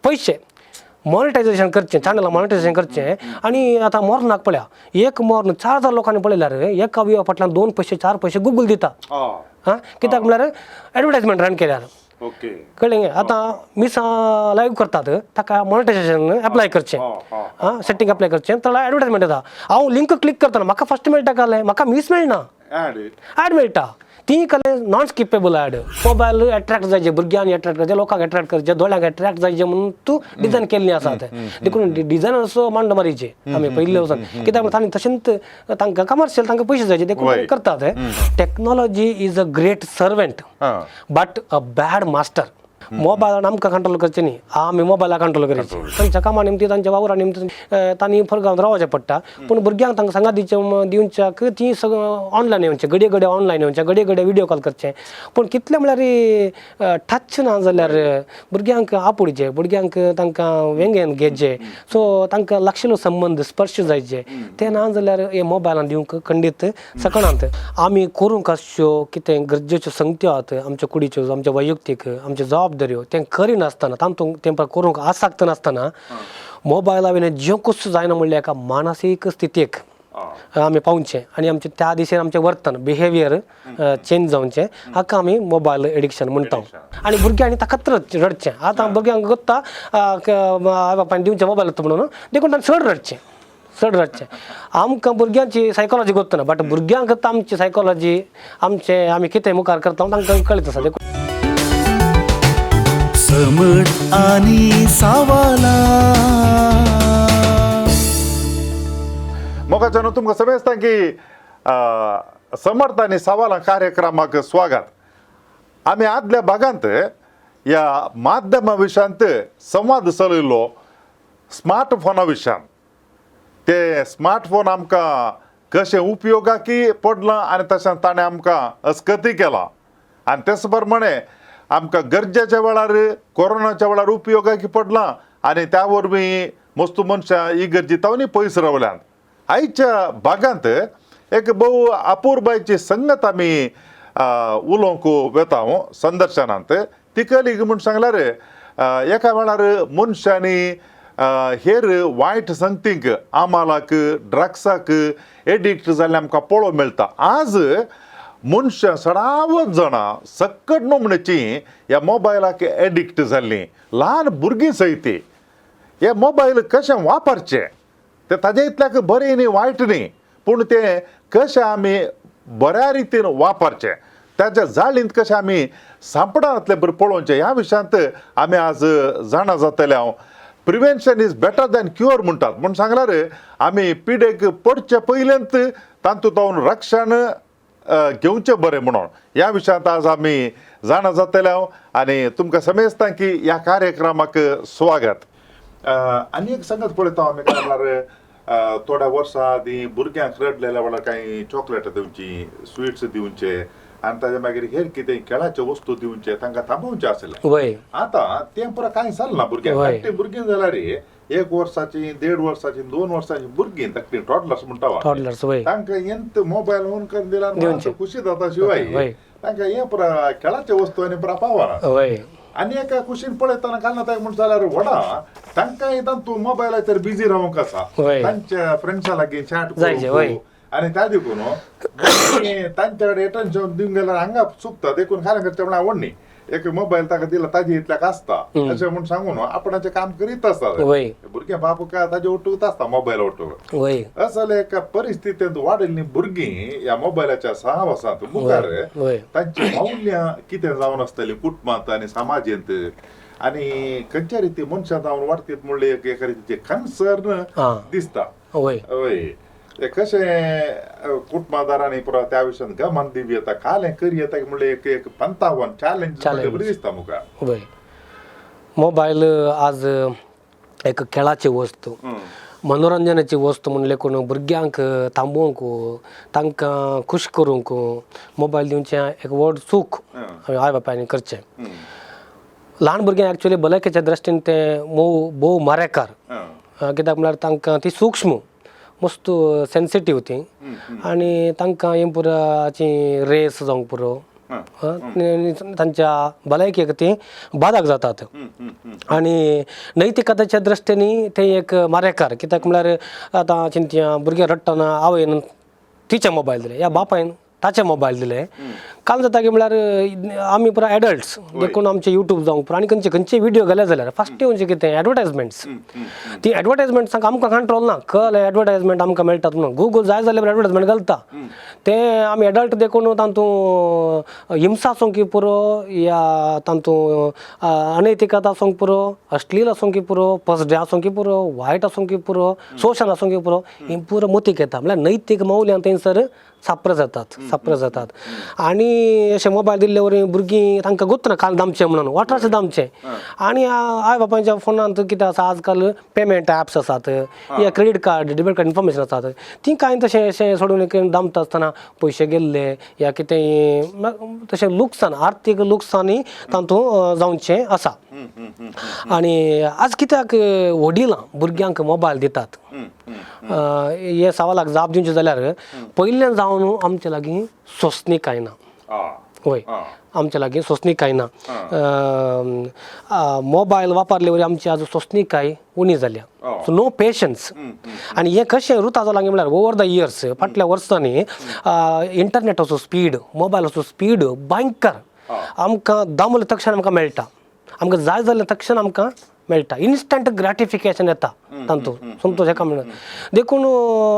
पैसे मॉनिटायझेशन करचे चॅनलला मॉनिटायझेशन करचे आणि आता मोर नाक पळया एक मोर 4000 लोकांनी पळयल्यार एका विवा फाटल्यान 2 पैसे 4 पैसे गुगल दिता हां कित्याक म्हळ्यार एडवर्टायजमेंट रन केल्यार ओके कळ्ळें आतां मिस लायव्ह करतात ताका मॉनिटायझेशन अप्लाय करचें हां सेटिंग अप्लाय करचें ताका एडवर्टायजमेंट येता हांव लिंक क्लिक करतना म्हाका फस्ट मेळटा काले म्हाका मिस मेळना ॲड मेळटा ती कले non skippable ad mobile attract जायचे भुरग्यांनी अट्रॅक्ट करचे लोकांक अट्रॅक्ट करचे दोळ्यांक अट्रॅक्ट जायचे म्हणून तूं डिझायन केल्ली आसा ते देखून डिझायनर्स मांड मारीचे आमी पयले वचून कित्याक तांणी तशेंच तांकां कमर्शियल तांकां पयशे जायचे देखून करतात technology is a great servant but a bad master मोबायलान आमकां कंट्रोल करचें न्ही आमी मोबायलाक कंट्रोल करचें तांच्या कामा निमती तांच्या वावरा निमती तांणी फरकांत रावचें पडटा पूण भुरग्यांक तांकां सांगात दिवच्याक ती सगळं ऑनलायन येवचें घडये घडये ऑनलायन येवचें घडये घडये व्हिडिओ कॉल करचें पूण कितलें म्हळ्यार टच ना जाल्यार भुरग्यांक आपुडचें भुरग्यांक तांकां वेंगेन घेवचें सो तांकां लागशिल्लो संबंद स्पर्श जायचे ते ना जाल्यार हे मोबायलान दिवंक खंडीत सकणांत आमी करूंक आसच्यो कितें गरजेच्यो संगत्यो आहात आमच्या कुडीच्यो आमच्या वैयक्तीक आमच्यो जबाबदाऱ्यो तें करिनासतना तातूंत तेंपार करूंक आसक्त नासतना मोबायला वयलें जेवंकूच जायना म्हणल्यार एका मानसीक स्थितीक आमी पावचें आनी आमचें त्या दिशेन आमचें वर्तन बिहेवियर चेंज जावचें हाका आमी मोबायल एडिक्शन म्हणटा आनी भुरग्यांनी ताकाच रडचें आतां भुरग्यांक गोत्ता आवय बापायन दिवचें मोबायल म्हणून देखून तांणी चड रडचें आमकां भुरग्यांची सायकॉलॉजी गोत्तना बट भुरग्यांक आमची सायकॉलॉजी आमचें आमी कितें मुखार करता तांकां कळीत आसा देखून समट आणि सावाला मोगाच्यान तुमकां समजता की समर्थ आनी सवालां कार्यक्रमाक स्वागत आमी आदल्या भागांत ह्या माध्यमा विशयांत संवाद चलयलो स्मार्टफोना विशयान ते स्मार्टफोन आमकां कशें उपयोगाकी पडलां आनी तशेंच ताणें आमकां अस्कती केलां आनी तेच प्रमाणे आमकां गरजेच्या वेळार कोरोनाच्या वेळार उपयोगाकी पडलां आनी त्या वरवीं मस्तू मनशां इगर्जितांनी पयस रावल्यात आयच्या भागांत एक भोव अपूर्बायची संगत आमी उलोवंक वेता संदर्शनांत ती कलीग म्हूण सांगल्यार एका वेळार मनशांनी हेर वायट संगतींक आमालाक ड्रग्साक एडिक्ट जाल्ले आमकां पळोवंक मेळटा आज मनशां सडावत जाणां सक्कट नोमणेची ह्या मोबायलाक एडिक्ट जाल्लीं ल्हान भुरगीं सयत हे मोबायल कशें वापरचें ते ताजे इतल्याक बरें न्ही वायट न्ही पूण तें कशें आमी बऱ्या रितीन वापरचें त्याच्या जाळींत कशें आमी सांपडांतलें बरें पळोवचें ह्या विशयांत आमी आज जाणा जातले हांव prevention is better than cure म्हणटात म्हूण सांगल्यार आमी पिडेक पडचे पयलेंत तातूंत रक्षण घेवचें बरें म्हणून ह्या विशयांत आज आमी जाणा जातले हांव आनी तुमकां समजता की ह्या कार्यक्रमाक स्वागत आनी एक संगत पळयता आमी म्हणल्यार थोड्या वर्सां आदीं भुरग्यांक रडलेल्या वेळार कांय चॉकलेटां दिवची स्वीट्स दिवचे आनी ताजे मागीर हेर कितें खेळाच्यो वस्तू दिवचे तांकां थांबोवचें आसलें आतां तें पुरो कांय जालें भुरग्यांक भुरगीं जाल्यार 1 वर्साची 1.5 वर्साची 2 वर्साची भुरगीं ताका टॉडलर्स म्हणटा तांकां येंत मोबायल ऑन करून दिल्यार खुशी जाता शिवाय तांकां हे पुरो खेळाच्यो वस्तू आनी पुरो पावना आनी एका कुशीन पळयतना घालना ताका म्हणटा जाल्यार व्हडा तांकां येता तूं मोबायलाचेर बिजी रावंक आसा तांच्या फ्रेंड्सां लागीं चॅट आनी त्या देखून तांच्या कडेन एटेन्शन दिवंक गेल्यार हांगा चुकता देखून खारें करचें म्हळ्यार आवड एक मोबायल ताका दिला ताजे इतल्याक आसता अशें म्हूण सांगून आपणाचें काम करीत आसता भुरगें बापूक ताजे ओटूक आसता मोबायल ओटूक असले एका परिस्थितींत वाडिल्लीं भुरगीं ह्या मोबायलाच्या सहवासांत मुखार तांची मौल्यां कितें जावन आसतलीं कुटुंबांत आनी समाजींत आनी खंयच्या रिती मनशां जावन वाडटीत म्हणले एका रितीचे कन्सर्न दिसता ते कशें कुटुंबादारांनी पुरो त्या विशयान गमन दिवं येता कालें करी येता म्हणले एक 55 चॅलेंज बरी दिसता मुखार मोबायल आज एक खेळाची वस्तू मनोरंजनाची वस्तू म्हणले कोण भुरग्यांक थांबोवंक तांकां खुश करूंक मोबायल दिवचें एक व्हड चूक आवय बापायनी करचें ल्हान भुरग्यांक एक्चुअली भलायकेच्या दृश्टीन तें भोव मारेकार कित्याक म्हळ्यार तांकां ती सूक्ष्म मस्त सेन्सिटीव ती आनी तांकां हे पुराची रेस जावंक पुरो तांच्या भलायकेक ती बादाक जातात आणि नैतिकतेच्या दृश्टीने ते एक मारेकार कित्याक म्हळ्यार आतां चिंतया भुरगें रडटना आवयन तिचे मोबायल दिले या बापायन ताचे मोबायल दिले काल जाता की म्हळ्यार आमी पुरो एडल्ट्स देखून आमचे यूट्यूब जावं पुरो आनी खंयचे व्हिडिओ घाले जाल्यार फस्ट म्हणजे कितें एडवर्टायजमेंट्स ती एडवर्टायजमेंट्सांक आमकां कंट्रोल ना कळ्ळें एडवर्टायजमेंट आमकां मेळटात म्हणून गूगल जाय जाल्यार एडवर्टायजमेंट घालता ते आमी एडल्ट देखून तातूंत हिंसा आसूंक पुरो या तातूंत अनैतिकता आसूंक पुरो अश्लील आसूंक पुरो पसडे आसूंक पुरो वायट आसूंक पुरो शोशण आसूंक पुरो ही पुरो मतीक येता म्हळ्यार नैतीक मौल्यांत थंयसर साप्र जातात आनी अशें मोबायल दिल्ले वरवीं भुरगीं तांकां गोत ना काल दामचें म्हणून वाठाराचें दामचें आनी आवय बापायच्या फोनांत कितें आसा आजकाल पेमेंट ऍप्स आसात या credit card debit card information आसात ती कांय तशें अशें सोडून दामता आसतना पयशे गेल्ले या कितेंय तशें लुकसाण आर्थीक लुकसाणय तातूंत जावचें आसा आनी आज कित्याक वडिलां भुरग्यांक मोबायल दितात हे सवालाक जाप दिवचें जाल्यार पयल्यान जावन आमचे लागीं सोंसणी कांय ना होय आमच्या लागीं सोंसणीकाय ना मोबायल वापरले वरी आमची आज सोंसणीकाय उणी जाल्या सो नो पेशन्स आनी हें कशें रुता जालां म्हळ्यार ओवर द इयर्स फाटल्या वर्सांनी इंटरनेटाचो स्पीड मोबायलाचो स्पीड भयंकर आमकां दामले तक्षण आमकां मेळटा आमकां जाय जाल्या तक्षण आमकां मेळटा इन्स्टंट ग्रॅटिफिकेशन येता तातूंत संतोश हेका म्हणून देखून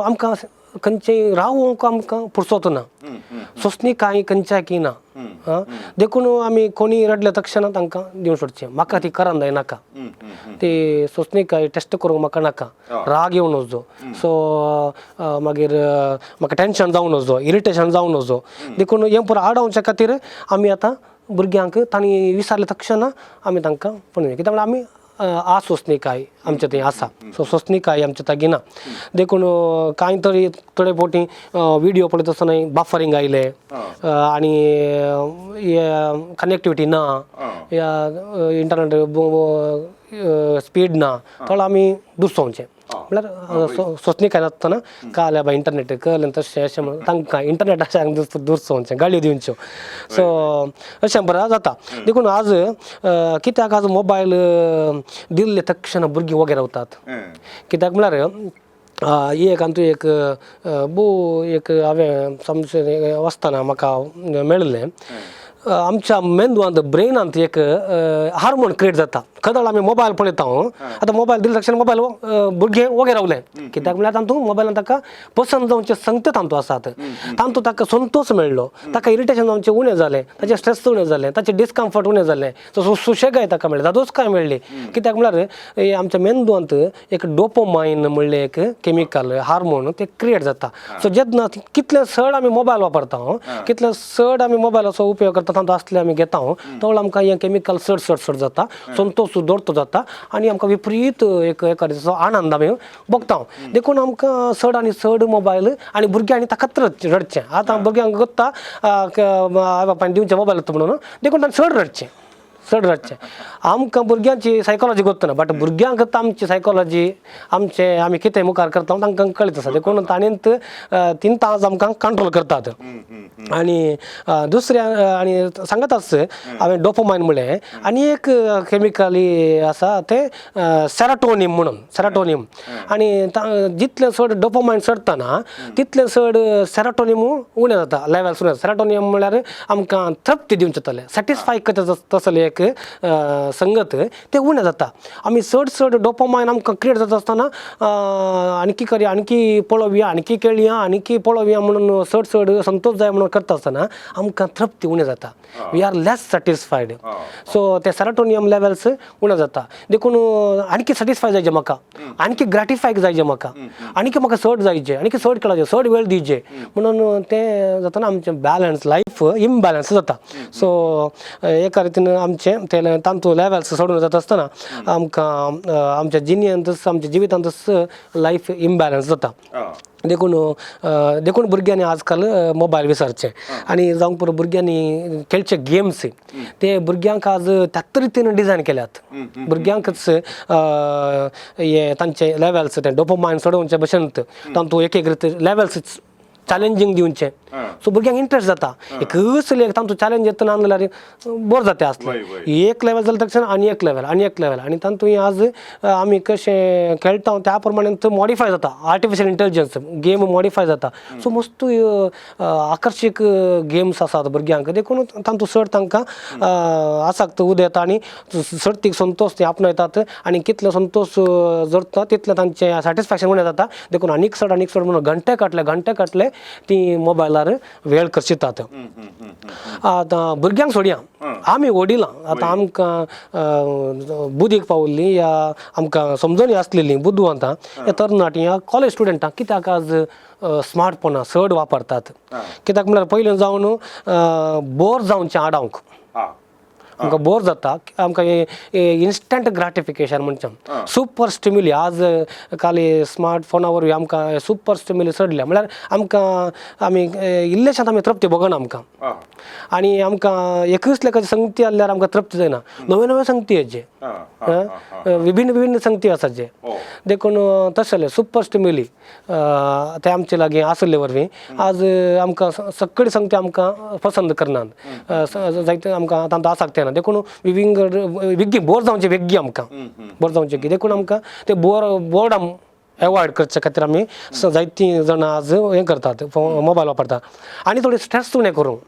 आमकां खंयचेय रावूंक आमकां फुरसत ना सोंसणी कांय खंयच्याकी ना देखून आमी कोणी रडले तक्षण तांकां दिवंक सोडचें म्हाका ती करन जायनाका ती सोंसणी कांय टेस्ट करूंक म्हाका नाका राग येवं नजो सो मागीर म्हाका टेन्शन जावं नजो इरिटेशन जावं नजो देखून हें पुरो आडावच्या खातीर आमी आतां भुरग्यांक तांणी विचारले तक्षण आमी तांकां पळोवया कित्याक म्हळ्यार आमी सोंसणीकाय आमचे थंय आसा सो सोंसणीकाय आमचे तागी ना देखून कांय तरी थोडे फावटी व्हिडिओ पळयता आसतना बफरिंग आयले आनी कनेक्टिविटी ना या इंटरनेट स्पीड ना थोडं आमी दुसोवचें म्हळ्यार सोंसणीकाय नासतना काल बाय इंटरनेट कळ्ळें तशें अशें म्हणून तांकां इंटरनेटाचें दुसोवचें गाळयो दिवच्यो सो अशें बरें जाता देखून आज कित्याक आज मोबायल दिल्ले तक्षण भुरगीं वगेर रावतात कित्याक म्हळ्यार एक आनी तूं एक हांवें समज वसताना म्हाका मेळ्ळें आमच्या मेंदवांत ब्रेनांत एक हार्मोन क्रिएट जाता कदळ आमी मोबायल पळयता आतां मोबायल दिले तक्षण मोबायल भुरगें वगेर रावलें कित्याक म्हळ्यार तातूंत मोबायलांत ताका पसंद जावचे संगती तातूंत आसात तातूंत ताका संतोश मेळ्ळो ताका इरिटेशन जावचें उणें जालें ताचें स्ट्रेस उणें जालें ताचें डिस्कम्फर्ट उणें जालें सो सुशेगाय ताका मेळ्ळी धादोसकाय मेळ्ळी कित्याक म्हळ्यार आमच्या मेंदवांत एक डोपोमाइन म्हणलें एक केमिकल हार्मोन ते क्रिएट जाता सो जेन्ना कितले चड आमी मोबायल वापरता कितले चड आमी मोबायलाचो उपयोग करता तातूंत आसले आमी घेता तो आमकां हें केमिकल चड जाता संतोश सुदोरतो जाता आनी आमकां विपरीत एक दिसाचो आनंद आमी भोगता देखून आमकां चड आनी चड मोबायल आनी भुरग्यांनी ताकाच रडचें आतां भुरग्यांक गोत्ता आवय बापायन दिवचें मोबायल म्हणून देखून तांणी चड रडचें आमकां भुरग्यांची सायकोलॉजी गोत्तना बट भुरग्यांक आमची सायकोलॉजी आमी कितें मुखार करता तांकां कळीत आसा देखून ताणेंत 3 तास आमकां कंट्रोल करतात आनी दुसऱ्या आनी सांगताच हांवें डोपोमाइन म्हणलें आनी एक केमिकली आसा तें सेरोटोनीन म्हणून सेरोटोनीन आनी जितलें चड डोपोमाइन चडतना तितलें चड सेरोटोनीन उणें जाता लेवल्स उणें सेरोटोनीन म्हळ्यार आमकां तृप्ती दिवचें जातलें सॅटिस्फाय करता तसलें एक संगत ते उणें जाता आमी चड डोपोमाइन आमकां क्रिएट जाता आसतना आणकी करया आणकी पळोवया आणकी खेळया आणकी पळोवया म्हणून चड संतोश जाय म्हणून करता आसतना आमकां तृप्ती उणें जाता we are less satisfied so ते सेरोटोनियम लेवल्स उणें जाता देखून आणकी सॅटिस्फाय जायचें म्हाका आणकी ग्रॅटिफाय जायचें म्हाका आणकी म्हाका चड जायचें आणकी चड खेळचें चड वेळ दिवचे म्हणून तें जातना आमचें बॅलन्स लायफ इम्बॅलन्स जाता सो एका रितीन आमचें तांतूं लेवल्स सोडून जाता आसतना आमकां आमच्या जिवितांतच लायफ इम्बॅलन्स जाता देखून भुरग्यांनी आजकाल मोबायल विसरचे आनी जावंक पुरो भुरग्यांनी खेळचे गेम्स ते भुरग्यांक आज त्याच रितीन डिझायन केल्यात भुरग्यांकच हे तांचे लेवल्स ते डोपोमाइन सोडोवचे भशेन तांतूं एक रिती लेवल्स चॅलेंजींग दिवचें सो भुरग्यांक इंटरेस्ट जाता कसले तांचो चॅलेंज येता ना जाल्यार बोर जाता आसले एक लेवल जालें तक्षण आनी एक लेवल आनी तातूंत आज आमी कशें खेळटा त्या प्रमाणे तो मॉडिफाय जाता आर्टिफिशियल इंटेलिजन्स गेम मॉडिफाय जाता सो मस्त आकर्षक गेम्स आसात भुरग्यांक देखून तांतूं चड तांकां आसक्त उदेता आनी सर्तीक संतोश ते आपणयतात आनी कितलो संतोष जोडटा तितलें तांचें सॅटिस्फॅक्शन म्हणून जाता देखून आनीक चड म्हणून घंटे काटले ती मोबायलार वेळ करशितात आतां भुरग्यांक सोडया आमी वडिलां आतां आमकां बुदीक पावल्लीं या आमकां समजणी आसलेलीं बुद्धवंतां या तरणाटीं या कॉलेज स्टुडंटांक कित्याक आज स्मार्टफोनां चड वापरतात कित्याक म्हळ्यार पयलीं जावन बोर जावचें आडावंक आमकां बोर जाता आमकां इन्स्टंट ग्रॅटिफिकेशन म्हणचें सुपर स्टिम्युली आज काली स्मार्टफोना वरवीं आमकां सुपर स्टिम्युली चडल्या म्हळ्यार आमकां आमी इल्लेशांत आमी तृप्ती भोगना आमकां आनी आमकां एकूच लेखाची संगती आसल्यार आमकां तृप्ती जायना नवे संगती येचे विभिन्न संगती आसात जे देखून तशें सुपर स्टिम्युली ते आमचे लागीं आसले वरवीं आज आमकां सगळी संगती आमकां पसंद करनात जायते आमकां तांचो आसक्त ना देखून विग्गी बोर जावचें वेग्गी आमकां बोर जावचें देखून आमकां ते बोर्डम एवॉयड करचे खातीर आमी जायतीं जाणां आज हें करतात मोबायल वापरतात आनी थोडी स्ट्रेस उणें करूंक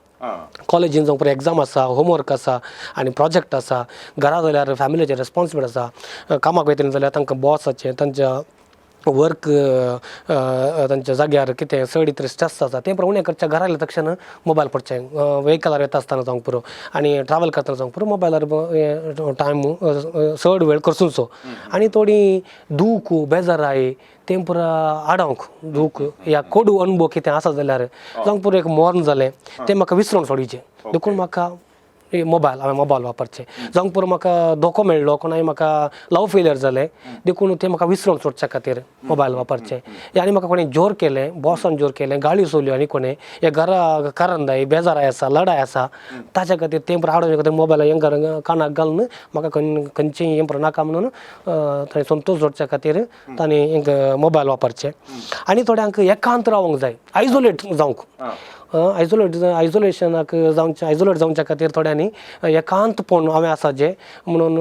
कॉलेजीन जावं पळय एग्जाम आसा होमवर्क आसा आनी प्रोजेक्ट आसा घरा जाल्यार फॅमिलीचे रेस्पॉन्सिबल आसा कामाक वयतलीं जाल्यार तांकां बॉसाचें तांच्या वर्क तांच्या जाग्यार कितें चड इतर स्ट्रेस आसा तें उणें करचें घरा आयल्या तक्षण मोबायल पडचें वेहिकलार येता आसतना जावंक पुरो आनी ट्रॅवल करतना जावंक पुरो मोबायलार टायम चड वेळ करचो आनी थोडी दूख बेजाराय तें पुरो आडावंक दूख या कोडू अनुभव कितें आसा जाल्यार जावंक पुरो एक मोर्न जालें तें म्हाका विसरोन सोडीचें देखून म्हाका हांवें मोबायल वापरचें जावंक पुरो म्हाका धोको मेळ्ळो कोणाय म्हाका लव फेलियर जालें देखून तें म्हाका विसरोन सोडचे खातीर मोबायल वापरचें आनी म्हाका कोणें जोर केलें बॉसान जोर केलें गाळयो चोल्यो आनी कोणें या घरा कारणदाय बेजाराय आसा लढाय आसा ताच्या खातीर तें पुरो आडोवचे खातीर मोबायल हें कानाक घालून म्हाका खंयचेंय हें पुरो नाका म्हणून थंय संतोश जोडचे खातीर तांणी मोबायल वापरचें आनी थोड्यांक एकांत रावंक जाय आयसोलेट जावंक आयसोलेशनाक आयसोलेट जावच्या खातीर थोड्यांनी एकांतपण हांवें आसा जें म्हणून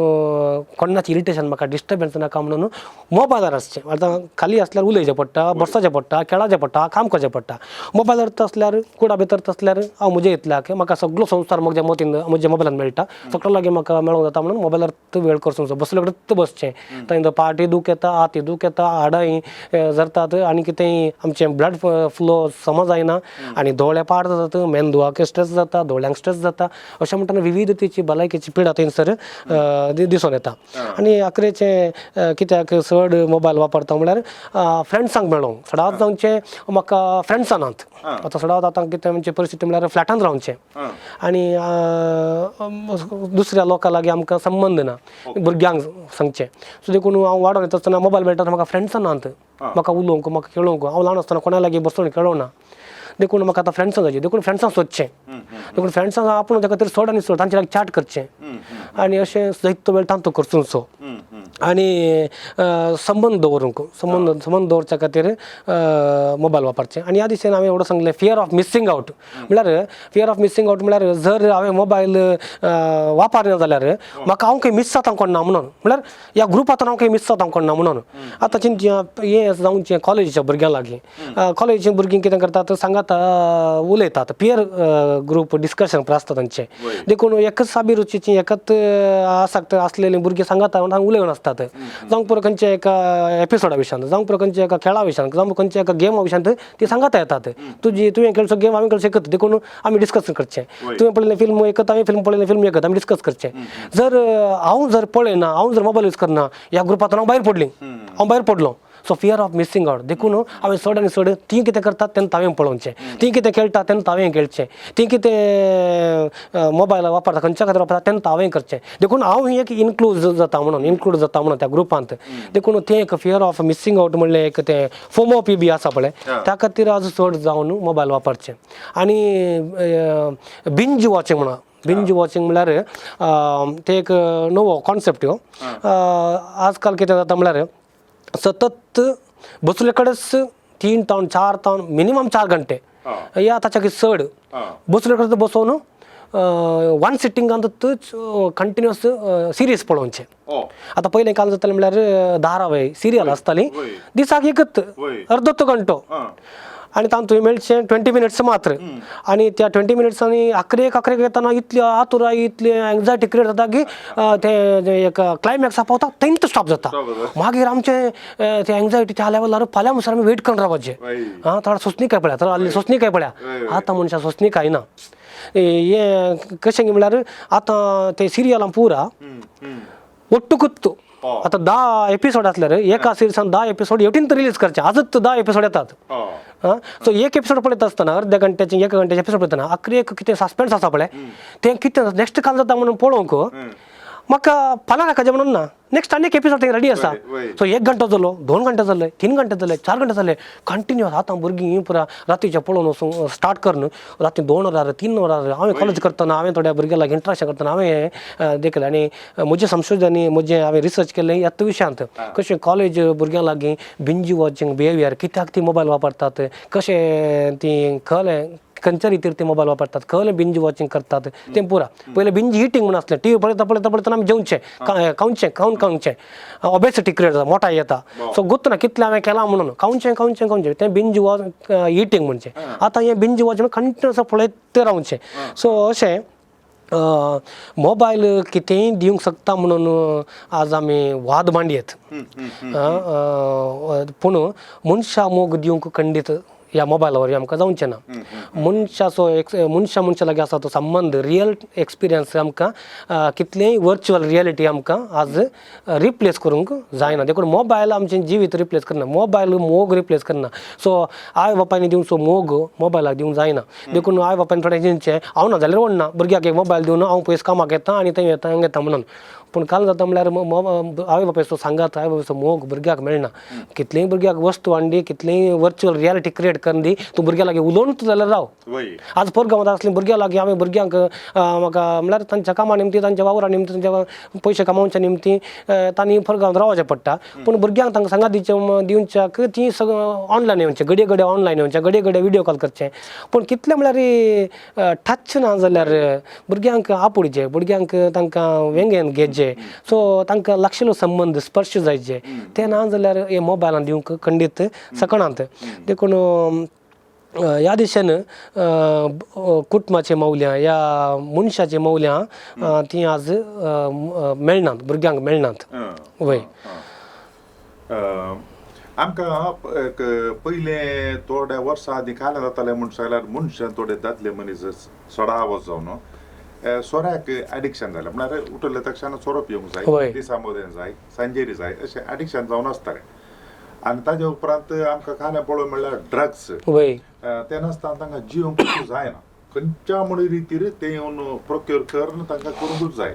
कोणाचें इरिटेशन म्हाका डिस्टर्बन्स नाका म्हणून मोबायलार आसचें आतां खाली आसल्यार उलयचें पडटा बसचें पडटा खेळाचें पडटा काम करचें पडटा मोबायलार आसल्यार कुडा भितर आसल्यार हांव म्हज्या इतल्याक म्हाका सगळो संवसार म्हज्या मतीन म्हज्या मोबायलान मेळटा सगळो लागीं म्हाका मेळोंक जाता म्हणून मोबायलार वेळ करचो बसले कडेन बसचें थंय पाटी दूख येता हाती दूख येता हाडांय जरतात आनी कितेंय आमचें ब्लड फ्लो समज जायना आनी दोळे पाड जातात मेंदवाक स्ट्रेस जाता दोळ्यांक स्ट्रेस जाता अशें म्हणटना विविधतेची भलायकेची पिडा थंयसर दिसून येता आनी आखरेचें कित्याक चड मोबायल वापरता म्हळ्यार फ्रेंड्सांक मेळोंक सदांच जावचें म्हाका फ्रेंड्सां नात आतां सदांच आतां कितें म्हणजे परिस्थिती म्हळ्यार फ्लॅटान रावचें आनी दुसऱ्या लोकां लागीं आमकां संबंद ना भुरग्यांक सांगचें सो देखून हांव वाडोवन येता आसतना मोबायल मेळटा म्हाका फ्रेंड्सां नात म्हाका उलोवंक म्हाका खेळोवंक हांव ल्हान आसतना कोणा लागीं बसून खेळोना देखून म्हाका आतां फ्रेंड्सां जायची देखून फ्रेंड्सांक सोदचें देखून फ्रेंड्सांक आपूण त्या खातीर चड आनी चड तांचे लागीं चॅट करचें आनी अशें जायतो वेळ तांतो करचो आनी संबंद दवरूंक संबंद दवरच्या खातीर मोबायल वापरचें आनी ह्या दिशेन हांवें एवढो सांगलें फियर ऑफ मिसिंग आउट म्हळ्यार जर हांवें मोबायल वापरना जाल्यार म्हाका हांव खंय मिस जाता कोणना म्हणून म्हळ्यार ह्या ग्रुपांतून हांव खंय मिस जाता कोणना म्हणून आतां चिंतया हें जावचें कॉलेजीच्या भुरग्यां लागीं कॉलेजीच्या भुरगीं कितें करतात सांगात उलयतात पियर ग्रुप डिस्कशन आसता तांचें देखून एकच अभिरुचीची एकच आसक्त असलेलीं भुरगीं सांगात उलयन आसतात जावंक पुरो खंयच्या एका एपिसोडा विशयान जावंक पुरो खंयच्या एका खेळा विशयान जावंक खंयच्या एका गेमा विशयान ती सांगात येतात तुवें खेळचो गेम हांवें खेळचो एकत देखून आमी डिस्कस करचें तुवें पळयलें फिल्म एकत हांवें पळयलें फिल्म एकत आमी डिस्कस करचें जर हांव जर पळयना हांव जर मोबायल यूज करना ह्या ग्रुपांतून हांव भायर पडलो so fear of missing out देखून हांवें चड आनी चड ती कितें करतात तेन्ना हांवें पळोवचें ती कितें खेळटा तेन्ना हांवें खेळचें ती कितें मोबायल वापरता खंयच्या खातीर वापरता तेन्ना हांवें करचें देखून हांव एक इन्क्लूड जाता म्हणून त्या ग्रुपांत देखून तें एक फियर ऑफ मिसिंग आउट म्हणलें एक तें फोमो बी आसा पळय त्या खातीर आज चड जावन मोबायल वापरचें आनी बिंज वॉचिंग म्हणून बिंज वॉचिंग म्हळ्यार ते एक नवो कॉन्सेप्ट ह्यो आजकाल कितें जाता म्हळ्यार सतत बसले कडेच 3 तावन 4 तावन मिनिमम 4 घंटे या ताच्या चड बसले करता बसोवन वन सिटींग कंटिन्युअस सिरीज पळोवचे आता पयलें काल जातालें म्हणल्यार धारावाही सिरियल आसताली दिसाक एकच अर्दो घंटो आणि तातूंत मेळचे 20 मिनिट्स मात्र आणि त्या 20 मिनिट्सांनी अकरेक येताना इतली आतुराई इतली एंग्जायटी क्रिएट जाता की ते एक क्लायमॅक्सा पावता थंयच स्टॉप जाता मागीर आमचे ते एंग्जायटीच्या लेवलार फाल्यां म्हणसर आमी वेट करून रावपाचें थोडा सोंसणी काय पळया तर सोंसणी काय पळया आतां मनशां सोंसणी काय ना हे कशें म्हणल्यार आतां ते सिरियलां पुरा ಒಟ್ಟುಕುತ್ತು आता 10 एपिसोड असल्यार एका सिरिजान 10 एपिसोड हेवटेन रिलीज करचे आजच 10 एपिसोड येतात सो एक एपिसोड पळयत आसतना अर्ध्या घंट्याचे 1 घंट्याचे एपिसोड पळयतना आखरी एक कितें सस्पेन्स आसा पळय तें कितें नेक्स्ट काल जाता म्हणून पळोवंक म्हाका फाल्यां नाकाचें म्हणून ना नेक्स्ट आनी एक एपिसोड थंय रेडी आसा सो 1 घंटो जालो 2 घंटे जाले 3 घंटे जाले 4 घंटे जाले कंटिन्युअस आतां भुरगीं पुरा रातीचे पळोवन वचूंक स्टार्ट करून राती 2 वरां 3 वरां हांवें कॉलेज करतना हांवें थोड्या भुरग्यां लागीं इंट्रॅक्शन करतना हांवें देखलें आनी म्हजें संशोधन म्हजें हांवें रिसर्च केलें ह्याच विशयांत कशें कॉलेज भुरग्यां लागीं बिंज वॉचिंग बिहेवियर कित्याक ती मोबायल वापरतात कशें ती खंयलें खंयच्या रितीर ते मोबायल वापरतात खंयलें बिंज वॉचिंग करतात तें पुरा पयलें बिंज हिटींग म्हणून आसलें टीव्ही पळयता आमी जेवचें खावचें ओबेसिटी क्रिएट जाता मोठाय येता सो गुत्त ना कितलें हांवें केलां म्हणून खावचें तें बिंज वॉच हिटींग म्हणचें आतां हें बिंज वॉच कंटिन्युअस पळयत रावचें सो अशें मोबायल कितेंय दिवंक शकता म्हणून आज आमी वाद मांडयेत पूण मनशा मोग दिवंक खंडीत ह्या मोबायलावर आमकां जावचें ना मनशा लागीं आसा तो संबंध रियल एक्सपिरियन्स आमकां कितलेंय वर्च्युअल रियलिटी आमकां आज रिप्लेस करूंक जायना देखून मोबायल आमचें जिवीत रिप्लेस करना मोबायल मोग रिप्लेस करना सो आवय बापायनी दिवचो मोग मोबायलाक दिवंक जायना देखून आवय बापायनी थोडें दिवचें हांव ना जाल्यार व्हडना भुरग्याक एक मोबायल दिवन हांव पयस कामाक येता आनी थंय येता हांगा येता म्हणून पूण काल जाता म्हणल्यार आवय बापायचो सांगात आवय बापायचो मोग भुरग्याक मेळना कितलेंय भुरग्याक वस्तू हाडली कितलेंय वर्च्युअल रियलिटी क्रिएट करून दी तूं भुरग्या लागीं उलोवनूच जाल्यार राव आज परगांवांत आसलीं भुरग्यां लागीं हांवें भुरग्यांक म्हाका म्हणल्यार तांच्या कामा निमती तांच्या वावरा निमती तांच्या पयशे कमावच्या निमती तांणी परगांवांत रावचें पडटा पूण भुरग्यांक तांकां सांगात दिवच्याक ती ऑनलायन येवचें घडये ऑनलायन येवचें घडये विडियो कॉल करचें पूण कितलें म्हणल्यार टच ना जाल्यार भुरग्यांक आपुडचें भुरग्यांक तांकां वेंगेन घेतचें सो तांकां लागशिल्लो संबंध स्पर्श जायचे ते ना जाल्यार हे मोबायलान दिवंक खंडीत सकणांत देखून ह्या दिशेन कुटुंबाचें मौल्यां ह्या मनशाचें मौल्यां ती आज मेळनात भुरग्यांक मेळनात वय आमकां पयले थोड्या वर्सां आदीं काल जातालें म्हणून सांगल्यार मनशान थोडे दादले मनीस सडावत जावन सोऱ्याक एडिक्शन जालें म्हळ्यार उठले तक्षण सोरो पिवंक जाय दिसा मदें जाय सांजेरी जाय अशें एडिक्शन जावन आसतालें आनी ताजे उपरांत आमकां खाणें पळोवंक म्हणल्यार ड्रग्स ते नासतना तांकां जिवंक जायना खंयच्या म्हणून रितीर ते येवन प्रोक्योर करून तांकां करूंकूच जाय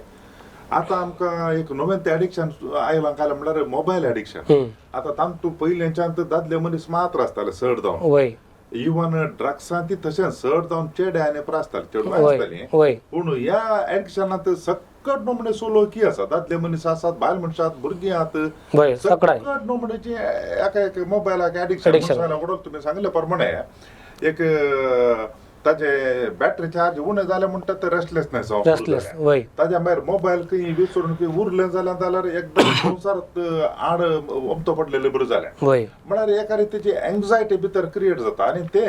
आतां आमकां एक नवें तें एडिक्शन आयलां काय म्हणल्यार मोबायल एडिक्शन आतां तातूंत पयलेंच्यान दादले मनीस मात्र आसताले चड जावन इवन ड्रग्सां ती तशें चड जावन चेडे आनी आसताले चेडवां आसतालीं पूण ह्या एडिक्शनांत सकट नमुने सोलोकी आसा दादले मनीस आसात बायल मनशां आसात भुरगीं आसात सकट नमुन्याची एका मोबायलाक एडिक्शन तुमी सांगले प्रमाणे एक ताजे बॅटरी चार्ज उणें जालें म्हणटा ते रेस्टलेसनेस ताज्या भायर मोबायल खंय विसरून खंय उरलें जाल्यार एकदम संवसारांत आड ओमतो पडलेले बरें जालें म्हळ्यार एका रितीची एंग्जायटी भितर क्रिएट जाता आनी ते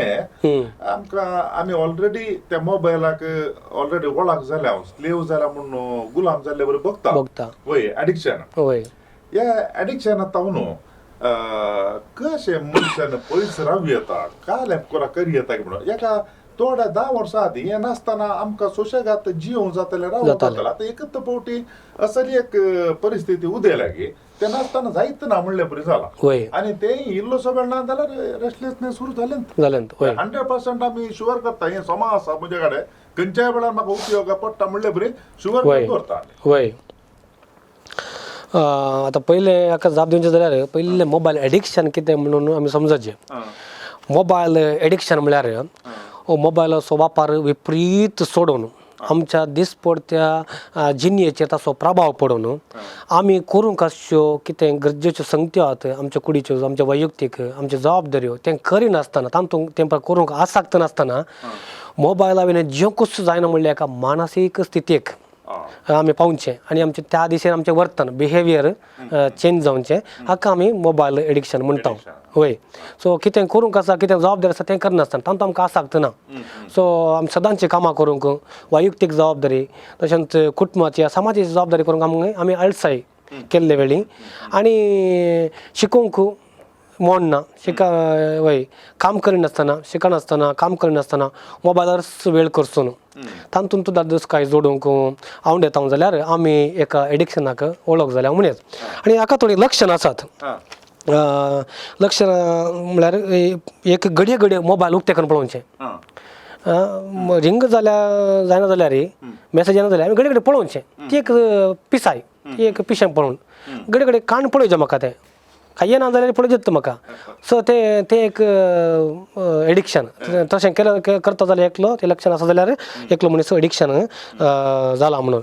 आमकां आमी ऑलरेडी त्या मोबायलाक ऑलरेडी वळख जाल्या स्लेव जाल्या म्हणून गुलाम जाल्ले बरें बघता वय एडिक्शन ह्या एडिक्शनांत तावन कशें मनशान पयस रावूं येता काल कोरा करी येता म्हणून एका थोड्या 10 वर्सां आदीं हें नासतना आमकां सुशेगाद जिवंक जातालें रावूंक जातालें आतां एकच फावटी असली एक परिस्थिती उदेला की ते नासतना जायत ना म्हणलें बरें जालां आनी ते इल्लोसो वेळ ना जाल्यार रेस्टलेसनेस सुरू जालें 100% आमी शुअर करता हें समा आसा म्हजे कडेन खंयच्याय वेळार म्हाका उपयोगा पडटा म्हणलें बरें शुअर करता आतां पयलें हाका जाप दिवचें जाल्यार पयलें मोबायल एडिक्शन कितें म्हणून आमी समजचें मोबायल एडिक्शन म्हळ्यार मोबायलाचो वापर विपरीत सोडून आमच्या दिसपडत्या जिन्येचेर ताचो प्रभाव पडून आमी करूंक आसच्यो कितें गरजेच्यो संगत्यो आहात आमच्या कुडीच्यो आमच्या वैयक्तीक आमच्यो जबाबदाऱ्यो तें करिनासतना तातूंत तें करूंक आसक्त नासतना मोबायला वयलें जेवंकूच जायना म्हणल्यार एका मानसीक स्थितीक आमी पावचे आनी आमचे त्या दिशेन आमचें वर्तन बिहेवियर चेंज जावचें हाका आमी मोबायल एडिक्शन म्हणटा वय. सो कितें करूंक आसा कितें जबाबदारी आसा तें करनासतना तातूंत आमकां आसक्त ना. सो आमी सदांचीं कामां करूंक वैयक्तीक जबाबदारी तशेंच कुटुंबाची समाजाची जबाबदारी करूंक आमी आळसाय केल्ले वेळी आनी शिकूंक मोड ना वय काम करिनासतना शिकनासतना काम करिनासतना मोबायलार वेळ करचो न्हू तातूंत सुद्दां दस कांय जोडूंक आवड येता जाल्यार आमी एका एडिक्शनाक वळख जाल्या म्हणत. आनी हाका थोडीं लक्षणां आसात. लक्षणां म्हळ्यार एक घडये घडये मोबायल उक्ते करून पळोवचें. रिंग जायना जाल्यार मॅसेज येना जाल्यार घडये घडये पळोवचें. ती एक पिसाय ती एक पिशें पळोवन घडये घडये काण पळयचें म्हाका तें काय येना जाल्यार पळयत म्हाका. सो तें एक एडिक्शन तशें केलें करता जाल्यार एकलो तें लक्षण आसा जाल्यार एकलो मनीस एडिक्शन जाला म्हणून.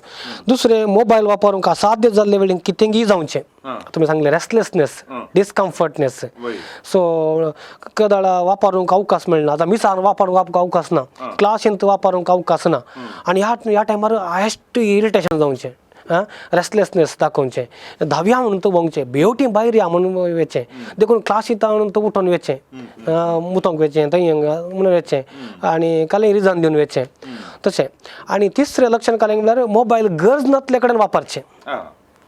दुसरें मोबायल वापरूंक असाध्य जाल्ले वेळी कितेंय जावचें तुमी सांगलें रेस्टलेसनेस डिस्कम्फर्टनेस. सो कदाळा वापरूंक अवकाश मेळना आतां मिसान वापरूंक अवकाश ना क्लासींत वापरूंक अवकाश ना आनी ह्या टायमार हायस्ट इरिटेशन जावचें रेस्टलेसनेस दाखोवचें धावया म्हणून तो वोंगचें बेवटी भायर या म्हणून वेचें देखून क्लासींत म्हणून तो उठोन वेचें मुतोंक वेचें थंय म्हणून वेचें आनी कांय रिजन दिवन वेचें तशें. आनी तिसरें लक्षण कांय म्हळ्यार मोबायल गरज नासले कडेन वापरचें.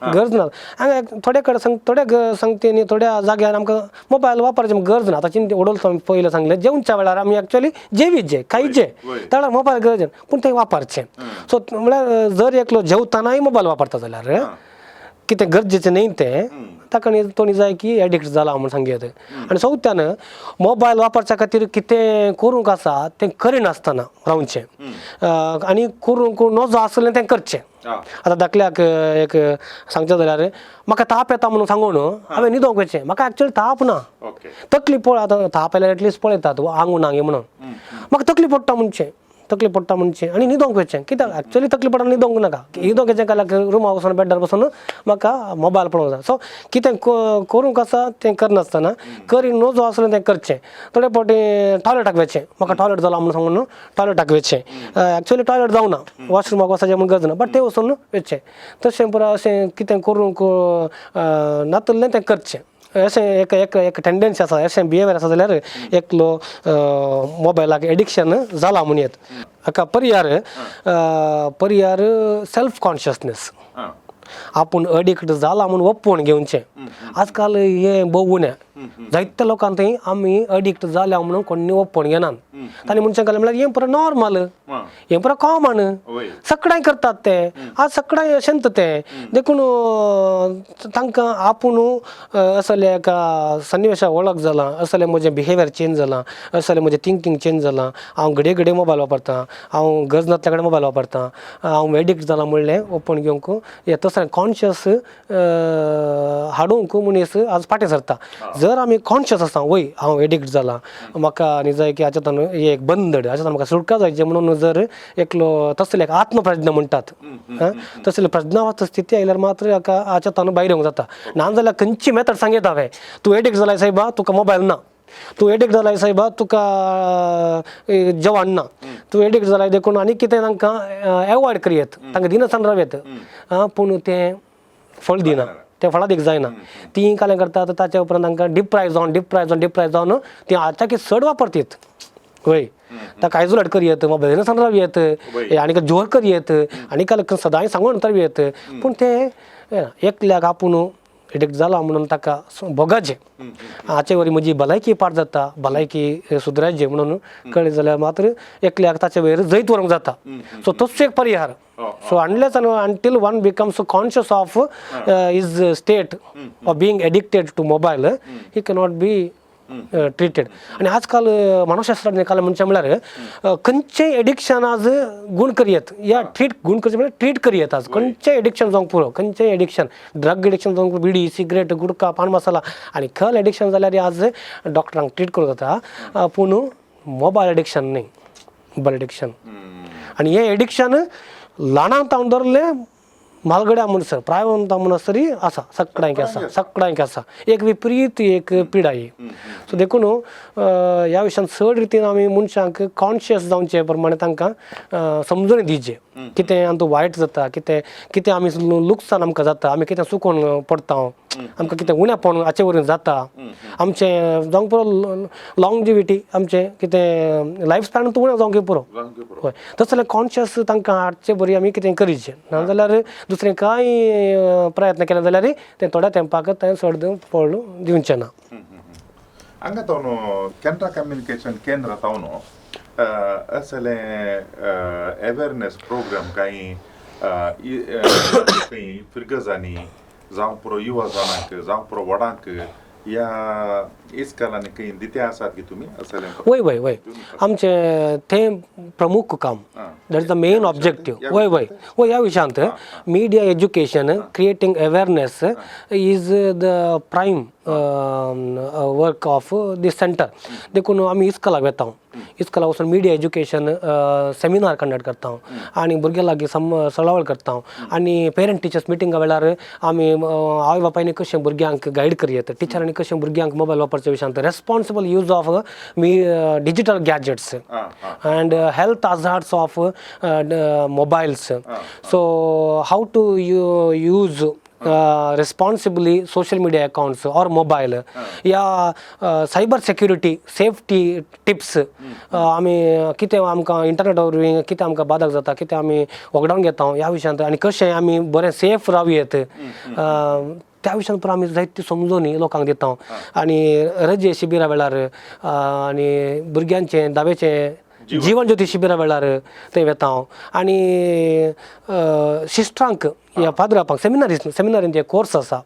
गरज ना हांगा थोड्या संगतींनी थोड्या जाग्यार आमकां मोबायल वापरचें गरज ना. आतां चिंत उडोवं पयलें सांगलें जेवच्या वेळार आमी एक्चुअली जेवीचे खायचे त्या मोबायल गरजेन पूण तें वापरचें. सो म्हळ्यार जर एकलो जेवतानाय मोबायल वापरता जाल्यार कितें गरजेचें न्ही तें ताका तो जाय की एडिक्ट जाला म्हूण सांगयात. आनी चवथ्यान मोबायल वापरच्या खातीर कितें करूंक आसा तें करिनासतना रावचें आनी करूंक नजो आसलें तें करचें. आतां दाखल्याक एक सांगचें जाल्यार म्हाका ताप येता म्हणून सांगून हांवें न्हिदोंक वचचें म्हाका एक्चुअली ताप ना तकली पळय आतां ताप येल्यार एटलिस्ट पळयतात आंगून आंगे म्हणून म्हाका तकली पडटा म्हणचें आनी न्हिदोंक वचचें कित्याक एक्चुअली तकली पडटा न्हिदोंक नाका न्हिदोंक वचचें काय रुमा वचून बेड्डार बसून म्हाका मोबायल पळोवंक जाय. सो कितें करूंक आसा तें करनासतना करी नजो आसलें तें करचें. थोडे फावटी टॉयलेटाक वचचें म्हाका टॉयलेट जाला म्हणून सांगून टॉयलेटाक वचचें एक्चुअली टॉयलेट जावना वॉशरूमाक वचचें म्हूण गरज ना बट तें वचून वचचें. तशें पुरो अशें कितें करूंक नातल्लें तें करचें. अशें एक टेंडन्सी आसा अशें बिहेवियर आसा जाल्यार एकलो मोबायलाक एडिक्शन जाला म्हणयत. हाका पर्यार सेल्फ कॉन्शियसनेस आपूण एडिक्ट जाला म्हणून ओप्पून घेवचें. आजकाल हें भोवून जायत्या लोकांक थंय आमी एडिक्ट जाल्या म्हणून कोणी ओप्पून घेनात. तांणी म्हणचें केलें म्हळ्यार हें पुरो नॉर्मल हें पुरो कॉमन सगळ्यां करतात ते आज सगळ्यां अशेंत ते देखून तांकां आपूण असले एका सन्निवेशाक वळख जालां असलें म्हजें बिहेवियर चेंज जालां असलें म्हजें थिंकींग चेंज जालां हांव घडये घडये मोबायल वापरतां हांव गरज नासल्या कडेन मोबायल वापरतां हांव एडिक्ट जालां म्हणलें ओपन घेवंक हें तसलें कॉन्शियस हाडूंक मनीस आज फाटीं सरता. जर आमी कॉन्शियस आसा वय हांव एडिक्ट जालां म्हाका न्ही जाय की हाच्यातून एक बंदड हाच्यातून म्हाका सुटका जायची म्हणून जर एकलो तसले आत्मप्रज्ञा म्हणटात तसले प्रज्ञावस्थ स्थिती आयल्यार मात्र हाच्यातून भायर येवंक जाता. नाजाल्यार खंयची मेथड सांगीत हांवें तूं एडिक्ट जालाय सायबा तुका मोबायल ना तूं एडिक्ट जालाय सायबा तुका जेवण ना तूं एडिक्ट जालाय देखून आनी कितें तांकां एवॉयड करियेत तांकां दिनसान रावयेत पूण तें फळ दिना तें फळादीक जायना. ती कालें करतात ताच्या उपरांत तांकां डिप्रायज जावन ती आतां चड वापरतात वय ताका आयसोलेट करियेत मोबायल दिनसान रावयेत आनी जोर करियेत आनी काल सदांय सांगून तरयेत पूण तें एकल्याक आपूण एडिक्ट जाला म्हणून ताका भोगाचें हाचे वरी म्हजी भलायकी पाड जाता भलायकी सुदरायची म्हणून कळ्ळें जाल्यार मात्र एकल्याक ताचे वयर जैत व्हरूंक जाता. सो तोच एक पर्याय. So unless and until one becomes conscious of his state of being addicted to mobile, he cannot be treated. आणि आजकाल मानसशास्त्राज्ञ काल म्हणचे म्हळ्यार खंयचें एडिक्शन आज गूण करियेत या गूण करचें म्हळ्यार ट्रीट करियेत आज खंयचें एडिक्शन जावंक पुरो खंयचें एडिक्शन ड्रग एडिक्शन जावंक बिडी सिगरेट गुटखा पान मसाला आनी खल एडिक्शन जाल्यार आज डॉक्टरांक ट्रीट करूं जाता पूण मोबायल एडिक्शन न्ही मोबायल एडिक्शन आणि हे एडिक्शन ल्हानांक धरले म्हालगड्या म्हणसर प्रायवंत म्हणसरी असा सगळ्यांक आसा एक विपरीत एक पिडा ही सो देखून ह्या विशयान चड रितीन आमी मनशांक कॉन्शियस जावचे प्रमाणे तांकां समजून दिवचे कितें आमकां वायट जाता कितें आमी लुकसाण आमकां जाता आमी कितें चुकोवन पडटा आमकां कितें उण्यापण हाचे वरवीं जाता आमचें जावंक पुरो लॉंगजिविटी आमचें कितें लायफ स्पॅन उणें जावंक पुरो हय तशें जाल्यार कॉन्शियस तांकां हाडचे बरी आमी कितें करीचें नाजाल्यार दुसरें कांय प्रयत्न केले जाल्यार तें थोड्या तेंपाक तें चड फळ दिवचें ना ಹಂಗೆ ತಾನು ಕೆನರಾ ಕಮ್ಯುನಿಕೇಶನ್ ಕೇಂದ್ರ ತಾನು असले अवेअरनेस प्रोग्राम काही काही फिरगजांनी जावं पुरो युवा जाणांक जावं पुरो वडांक या इस्कालांनी काही दिते आसात की तुम्ही असले वय आमचे ते प्रमुख काम that is the main objective वय ह्या विशयांत media education creating awareness is the prime work of this centre देखून आमी इस्कालाक वेता इस्काला वचून मिडिया एज्युकेशन सेमिनार कंडक्ट करता आनी भुरग्यां लागीं सळावळ करता आनी पेरंट टिचर्स मिटिंगा वेळार आमी आवय बापायनी कशें भुरग्यांक गायड करीत टिचरांनी कशें भुरग्यांक मोबायल वापरचे विशयांत responsible use of digital gadgets and health hazards of mobiles so how to use responsibly social media accounts or mobile या सायबर सेक्युरिटी सेफ्टी टिप्स आमी कितें आमकां इंटरनेटा वरवीं कितें आमकां बाधक जाता कितें आमी वगडावन घेता ह्या विशयांत आनी कशें आमी बरें सेफ रावयेत त्या विशयान पण आमी जायत्यो समजोनी लोकांक दिता आनी रजे शिबिरा वेळार आनी भुरग्यांचें दावेचें जीवन ज्योती शिबिरा वेळार थंय वेता आनी सिस्टरांक या पाद्रापांक सेमिनारीन जे कोर्स आसा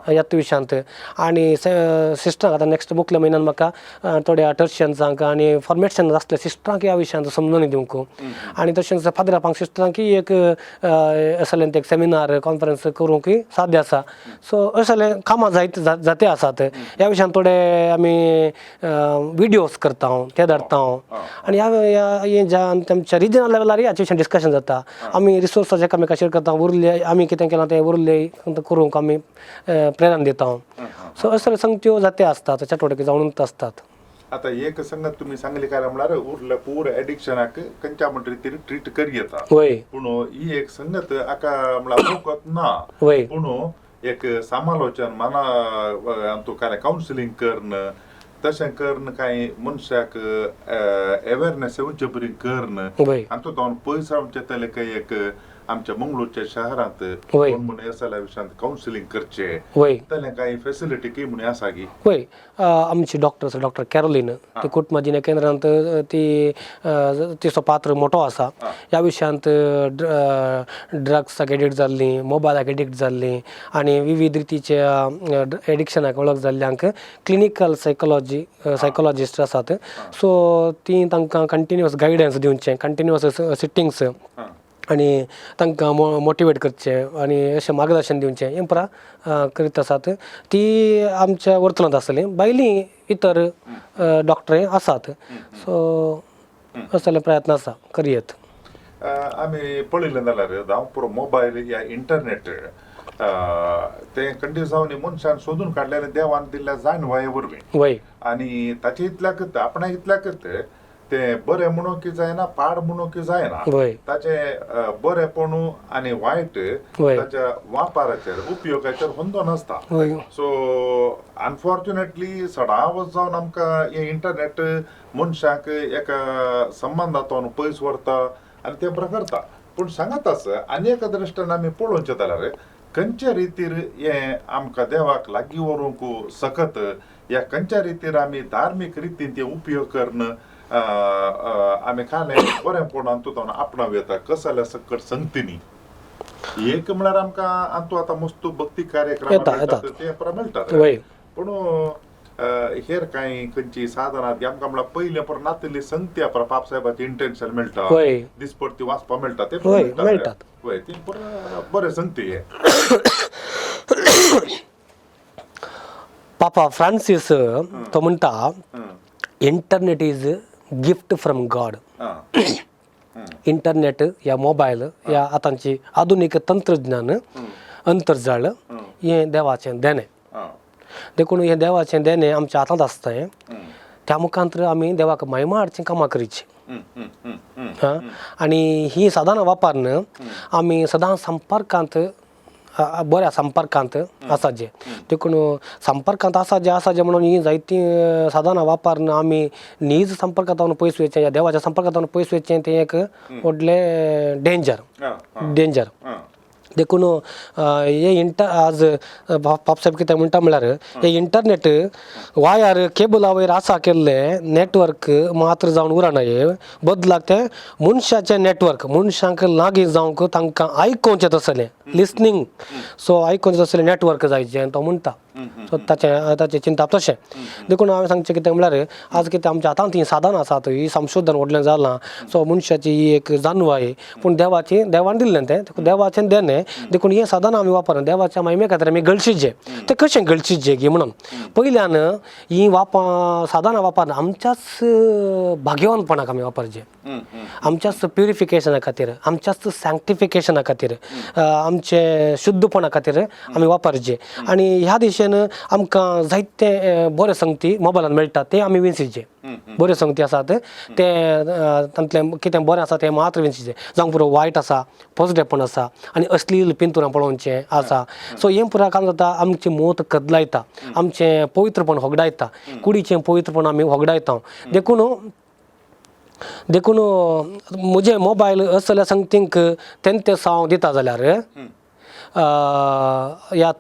ह्या विशयांत आनी सिस्टरांक आतां नेक्स्ट मुखल्या म्हयन्यान म्हाका थोड्या टर्शियन्सांक आनी फॉर्मेट्सान आसल्या सिस्टरांक ह्या विशयांत समजोनी दिवंक आनी तशेंच पाद्रापांक सिस्टरांकय एक असलें एक सेमिनार कॉन्फरन्स करूंक साध्य आसा सो असले कामां जाते आसात ह्या विशयान थोडे आमी विडियोज करता ते धाडटा आनी ह्या आमच्या रिजनल लेवलार हाचे विशयान डिस्कशन जाता आमी रिसोर्साचे एकामेका शेअर करता उरले आमी कितें केलां तें उरले करूंक आमी प्रेरणा दिता सो असले संगत्यो जाते आसतात चटवटके जावनूच आसतात आता एक संगत तुम्ही सांगली काय म्हणल्यार उरल्या पूर एडिक्शनाक खंयच्या म्हणटा रितीन ट्रीट करी येता पूण ही एक संगत आका म्हणल्यार फकत ना पूण एक समालोचन मना आमचो काय कावन्सिलींग करणं तशें करून कांय मनशाक अवेअरनेस येवचे बरी करण आमचो दोन पयस आमचे तले काही एक आमच्या मंगळूरच्या शहरांत म्हणे असल्या विशयांत कावन्सिलींग करचे तले काही फॅसिलिटी की म्हणे आसा की वय आमची डॉक्टर कॅरोलीन ती कुटुंबाजिने केंद्रांत ती तिचो पात्र मोठो आसा ह्या विशयांत ड्रग्साक एडिक्ट जाल्लीं मोबायलाक एडिक्ट जाल्लीं आनी विविध रितीच्या एडिक्शनाक वळख जाल्ल्यांक क्लिनिकल सायकोलॉजिस्ट आसात सो ती तांकां कंटिन्युअस गायडन्स दिवचें कंटिन्युअस सिटिंग्स आनी तांकां मोटिवेट करचें आनी अशें मार्गदर्शन दिवचें हें पुरा करीत आसात ती आमच्या वर्तुळांत आसतलीं भायलीं इतर डॉक्टरे आसात सो असले प्रयत्न आसा करियेत आमी पळयलें जाल्यार जावं पुरो मोबायल या इंटरनेट ते कंटिन्यू जावन मनशान सोदून काडलेलें देवान दिल्ल्या जाणवाये वरवीं वय आनी ताचे इतल्याकच आपणा इतल्याकच ते बरें म्हणून की जायना पाड म्हणून की जायना ताचे बरेपणू आनी वायट ताच्या वापराचेर उपयोगाचेर हुंदो नासता सो अनफॉर्च्युनेटली सडावच जावन आमकां हे इंटरनेट मनशाक एका संबंदांतून पयस व्हरता आनी ते बरें करता पूण सांगात आसा आनी एका दृश्टीन आमी पळोवचें जाल्यार खंयच्या रितीर हें आमकां देवाक लागीं व्हरूंक सकत या खंयच्या रितीर आमी धार्मीक रितीन ते उपयोग करण आमी खाणे बरेपण तातूंत आपणाव येता कसल्या सकट संगतीनी एक म्हळ्यार आमकां आंतू आतां मस्तू भक्ती कार्यक्रम ते मेळटात पूण हेर कांय खंयची साधनां आमकां म्हळ्यार पयले पर नातली संगती बाप साहेबाचें इंटेन्शन मेळटा दिसपट्टी वाचपाक मेळटा ते मेळटात वय ती बरें संगती हे पापा फ्रांसीस तो म्हणटा internet is gift from God internet या मोबाईल या आतांची आधुनिक तंत्रज्ञान अंतर्जाळ हे देवाचें देणे देखून हे देवाचें देणे आमच्या हातांत आसता त्या मुखांतर आमी देवाक महिमा हाडचें कामां करीची आनी ही साधनां वापरून आमी सदां संपर्कांत बऱ्या संपर्कांत आसा जे देखून संपर्कांत आसा जे म्हणून ही जायतीं साधनां वापरून आमी नीज संपर्कांत पयस वयचें या देवाच्या संपर्कांत पयस वयचें तें एक व्हडलें डेंजर देखून हे आज बाप साहेब कितें म्हणटा म्हळ्यार हे इंटरनेट वायर केबला वयर आसा केल्ले नेटवर्क मात्र जावन उरनाये बदलाक ते मनशाचें नेटवर्क मनशांक लागीं जावंक तांकां आयकोवचें तसलें लिसनींग सो आयकोवचें तसलें नेटवर्क जायचें तो म्हणटा सो ताचें चिंता तशें देखून हांवें सांगचें कितें म्हळ्यार आज कितें आमच्या हातांत ही साधनां आसात ही संशोधन व्हडलें जालां सो मनशाची ही एक जाणवाय पूण देवान दिल्लें तें देवाचें देणें देखून ही साधनां आमी वापरून देवाच्या महिमे खातीर आमी गळशीचे तें कशें गळशीचे गी म्हणून पयल्यान ही साधनां वापरून आमच्याच भाग्यवानपणाक आमी वापरचे आमच्याच प्युरिफिकेशना खातीर आमच्याच सँक्टिफिकेशना खातीर आमचे शुद्धपणा खातीर आमी वापरचे आनी ह्या दिशेन आमकां जायते बरे संगती मोबायलान मेळटात ते आमी विंचीचे बऱ्यो संगती आसात ते तांतलें कितें बरें आसा तें मात्र विंचीचें जावंक पुरो वायट आसा पॉजिटिव्ह आसा आनी अश्लील पिंतुरां पळोवचें आसा सो हें पुराय काम जाता आमची मोत कदलायता आमचें पवित्रपण होगडायता कुडीचें पवित्रपण आमी होगडायता देखून म्हजे मोबायल असल्या संगतींक तेंते साव दिता जाल्यार ह्या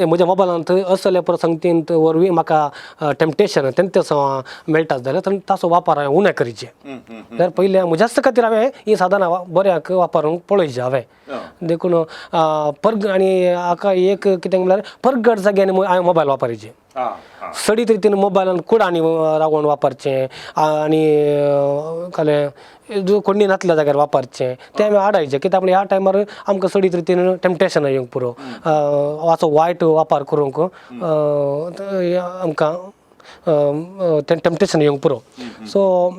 म्हज्या मोबायलांत असले संगतींत वरवीं म्हाका टेम्पटेशन तेंते साव मेळटा जाल्यार ताचो वापर हांवें उणें करीचें जाल्यार पयलें म्हज्याच खातीर हांवें ही साधनां बऱ्याक वापरूंक पळयचें हांवें देखून आनी हाका एक कितें म्हळ्यार परगट जाग्यांनी हांवें मोबायल वापरचे सडीत रितीन मोबायलान कुडांनी रावून वापरचें आनी कोणी नासल्या जाग्यार वापरचें तें आमी आडायचें कित्याक ह्या टायमार आमकां सडीत रितीन टेम्पटेशन येवंक पुरो वाचो वायट वापर करूंक आमकां तें टेम्पटेशन येवंक पुरो सो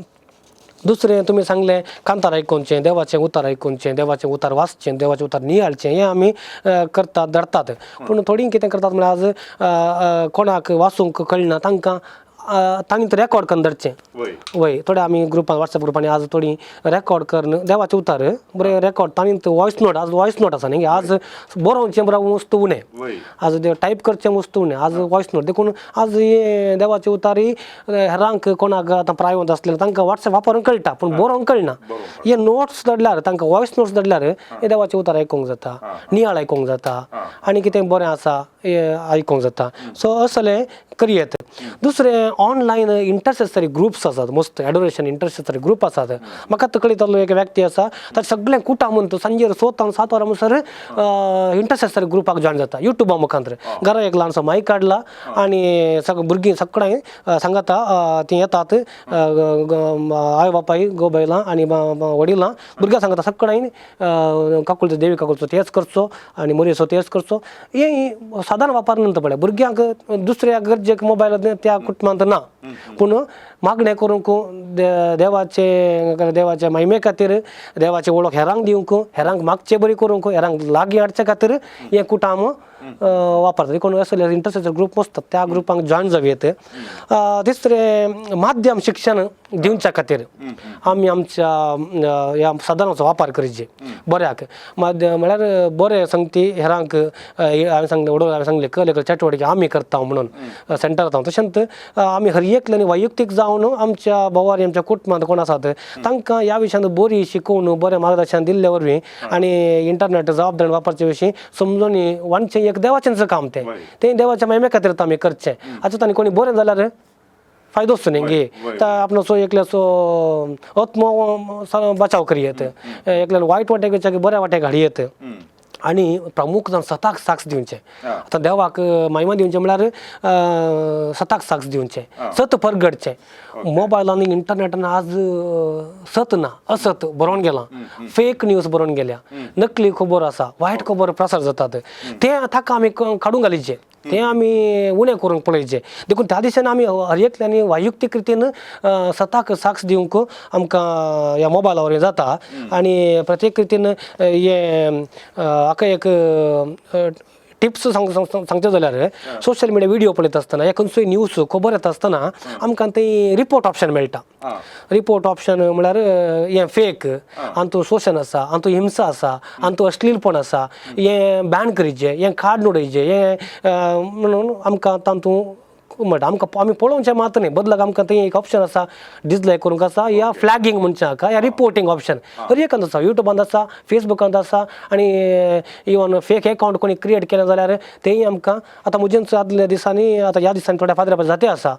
दुसरें तुमी सांगलें कांतार आयकोवचें देवाचें उतार आयकोवचें देवाचें उतार वाचचें देवाचें उतार नियाळचें हें आमी करतात धरतात पूण थोडीं कितें करतात म्हळ्यार आज कोणाक वाचूंक कळना तांकां तांणी तें रेकॉर्ड करून धरचें वय थोडे आमी ग्रुपान वॉट्सॅप ग्रुपांनी आज थोडीं रेकॉर्ड करून देवाचें उतार बरें रेकॉर्ड तांणी वॉयस नोट आज वॉयस नोट आसा न्ही आज बरोवचें बरोवन वस्तू उणें आज टायप करचें वस्तू उणें आज वॉयस नोट देखून आज हे देवाचें उतार ही हेरांक कोणाक आतां प्रायवेट आसलें तांकां वॉट्सॅप वापरूंक कळटा पूण बरोवंक कळना हे नोट्स धरल्यार तांकां वॉयस नोट्स धरल्यार हे देवाचें उतार आयकूंक जाता नियाळ आयकूंक जाता आनी कितें बरें आसा हें आयकूंक जाता सो असलें करियेत दुसरें ऑनलायन इंटरसेसरी ग्रुप्स आसात मस्त एडोरेशन इंटरसेसरी ग्रुप आसात म्हाका तकलेंतलो एक व्यक्ती आसा ताचें सगळें कुटां म्हणून सांजेर 7 वरां म्हणसर इंटरसेसरी ग्रुपाक जॉयन जाता युट्यूबा मुखांतर घरा एक ल्हानसो मायक काडला आनी सगळीं भुरगीं सगळें सांगता तीं येतात आई बापाय गो बायलां आनी वडिलां भुरग्यां सांगता सगळें काकुलचो देवी काकुलचो तेच करचो आनी मोरयेचो तेच करचो हें साधन वापरनंतर पळय भुरग्यांक दुसऱ्या गरजेक मोबायल त्या कुटुंबांत ना पूण मागणें करूंक देवाचे महिमे खातीर देवाची वळख हेरांक दिवंक हेरांक मागचे बरी करूंक हेरांक लागीं हाडचे खातीर हें कुटाम वापरतात कोण असले इंटरसेसर ग्रुप आसतात त्या ग्रुपांक जॉयन जावयेत तिसरें माध्यम शिक्षण दिवच्या खातीर आमी आमच्या ह्या साधनाचो वापर करचे बऱ्याक माध्यम म्हळ्यार बरे संगती हेरांक हांवें सांगलें कलेकर चटवडके आमी करता म्हणून सेंटर हांव तशेंच आमी हर एकल्यानी वैयक्तीक जावन आमच्या भोवारी आमच्या कुटुंबांत कोण आसात तांकां ह्या विशयान बरी शिकोवन बरें मार्गदर्शन दिल्ले वरवीं आनी इंटरनेट जबाबदारी वापरचे विशीं समजून वांचें एक देवाचेंच काम तें देवाच्या महिमे खातीर आमी करचें आतां तांणी कोणी बरें जाल्यार फायदोच न्ही गे आपलो सो एकल्याचो आत्म बचाव करियेत एकल्यान वायट वाटेक बऱ्या वाटेक हाडयेत आणि प्रमुख जावन सताक साक्ष दिवचे आतां देवाक महिमा दिवचे म्हळ्यार सताक साक्ष दिवचे सत परगडचे मोबायलांनी इंटरनेटान आज सत ना असत बरोवन गेलां फेक न्यूज बरोवन गेल्या नकली खबर आसा वायट खबर प्रसार जातात ते ताका आमी काडून घालीचे ते आमी उणें करूंक पळयचे देखून त्या दिशेन आमी हर एकल्यानी वैयक्तीक रितीन सताक साक्ष दिवंक आमकां ह्या मोबायला वरवीं जाता आनी प्रत्येक रितीन हे हाका एक टिप्स सांगचे जाल्यार सोशल मिडिया व्हिडिओ पळयत आसतना या खंयचोय न्यूज खबर येता आसतना आमकां थंय रिपोर्ट ऑप्शन मेळटा रिपोर्ट ऑप्शन म्हळ्यार हें फेक आनी तो शोशण आसा आनी तो हिंसा आसा आनी तो अश्लीलपण आसा हें बॅन करीचें हें काडून उडयचें हें म्हणून आमकां तातूंत म्हणटा आमकां आमी पळोवचें मात न्ही बदलाक आमकां थंय एक ऑप्शन आसा डिसलायक करूंक आसा या फ्लॅगिंग म्हणचे हाका या रिपोर्टिंग ऑप्शन हर एकांत आसा युट्यूबांत आसा फेसबुकांत आसा आनी इवन फेक अकाउंट कोणी क्रिएट केलें जाल्यार तेंय आमकां आतां म्हजेंच आदल्या दिसांनी आतां ह्या दिसांनी थोड्या फादर जाते आसा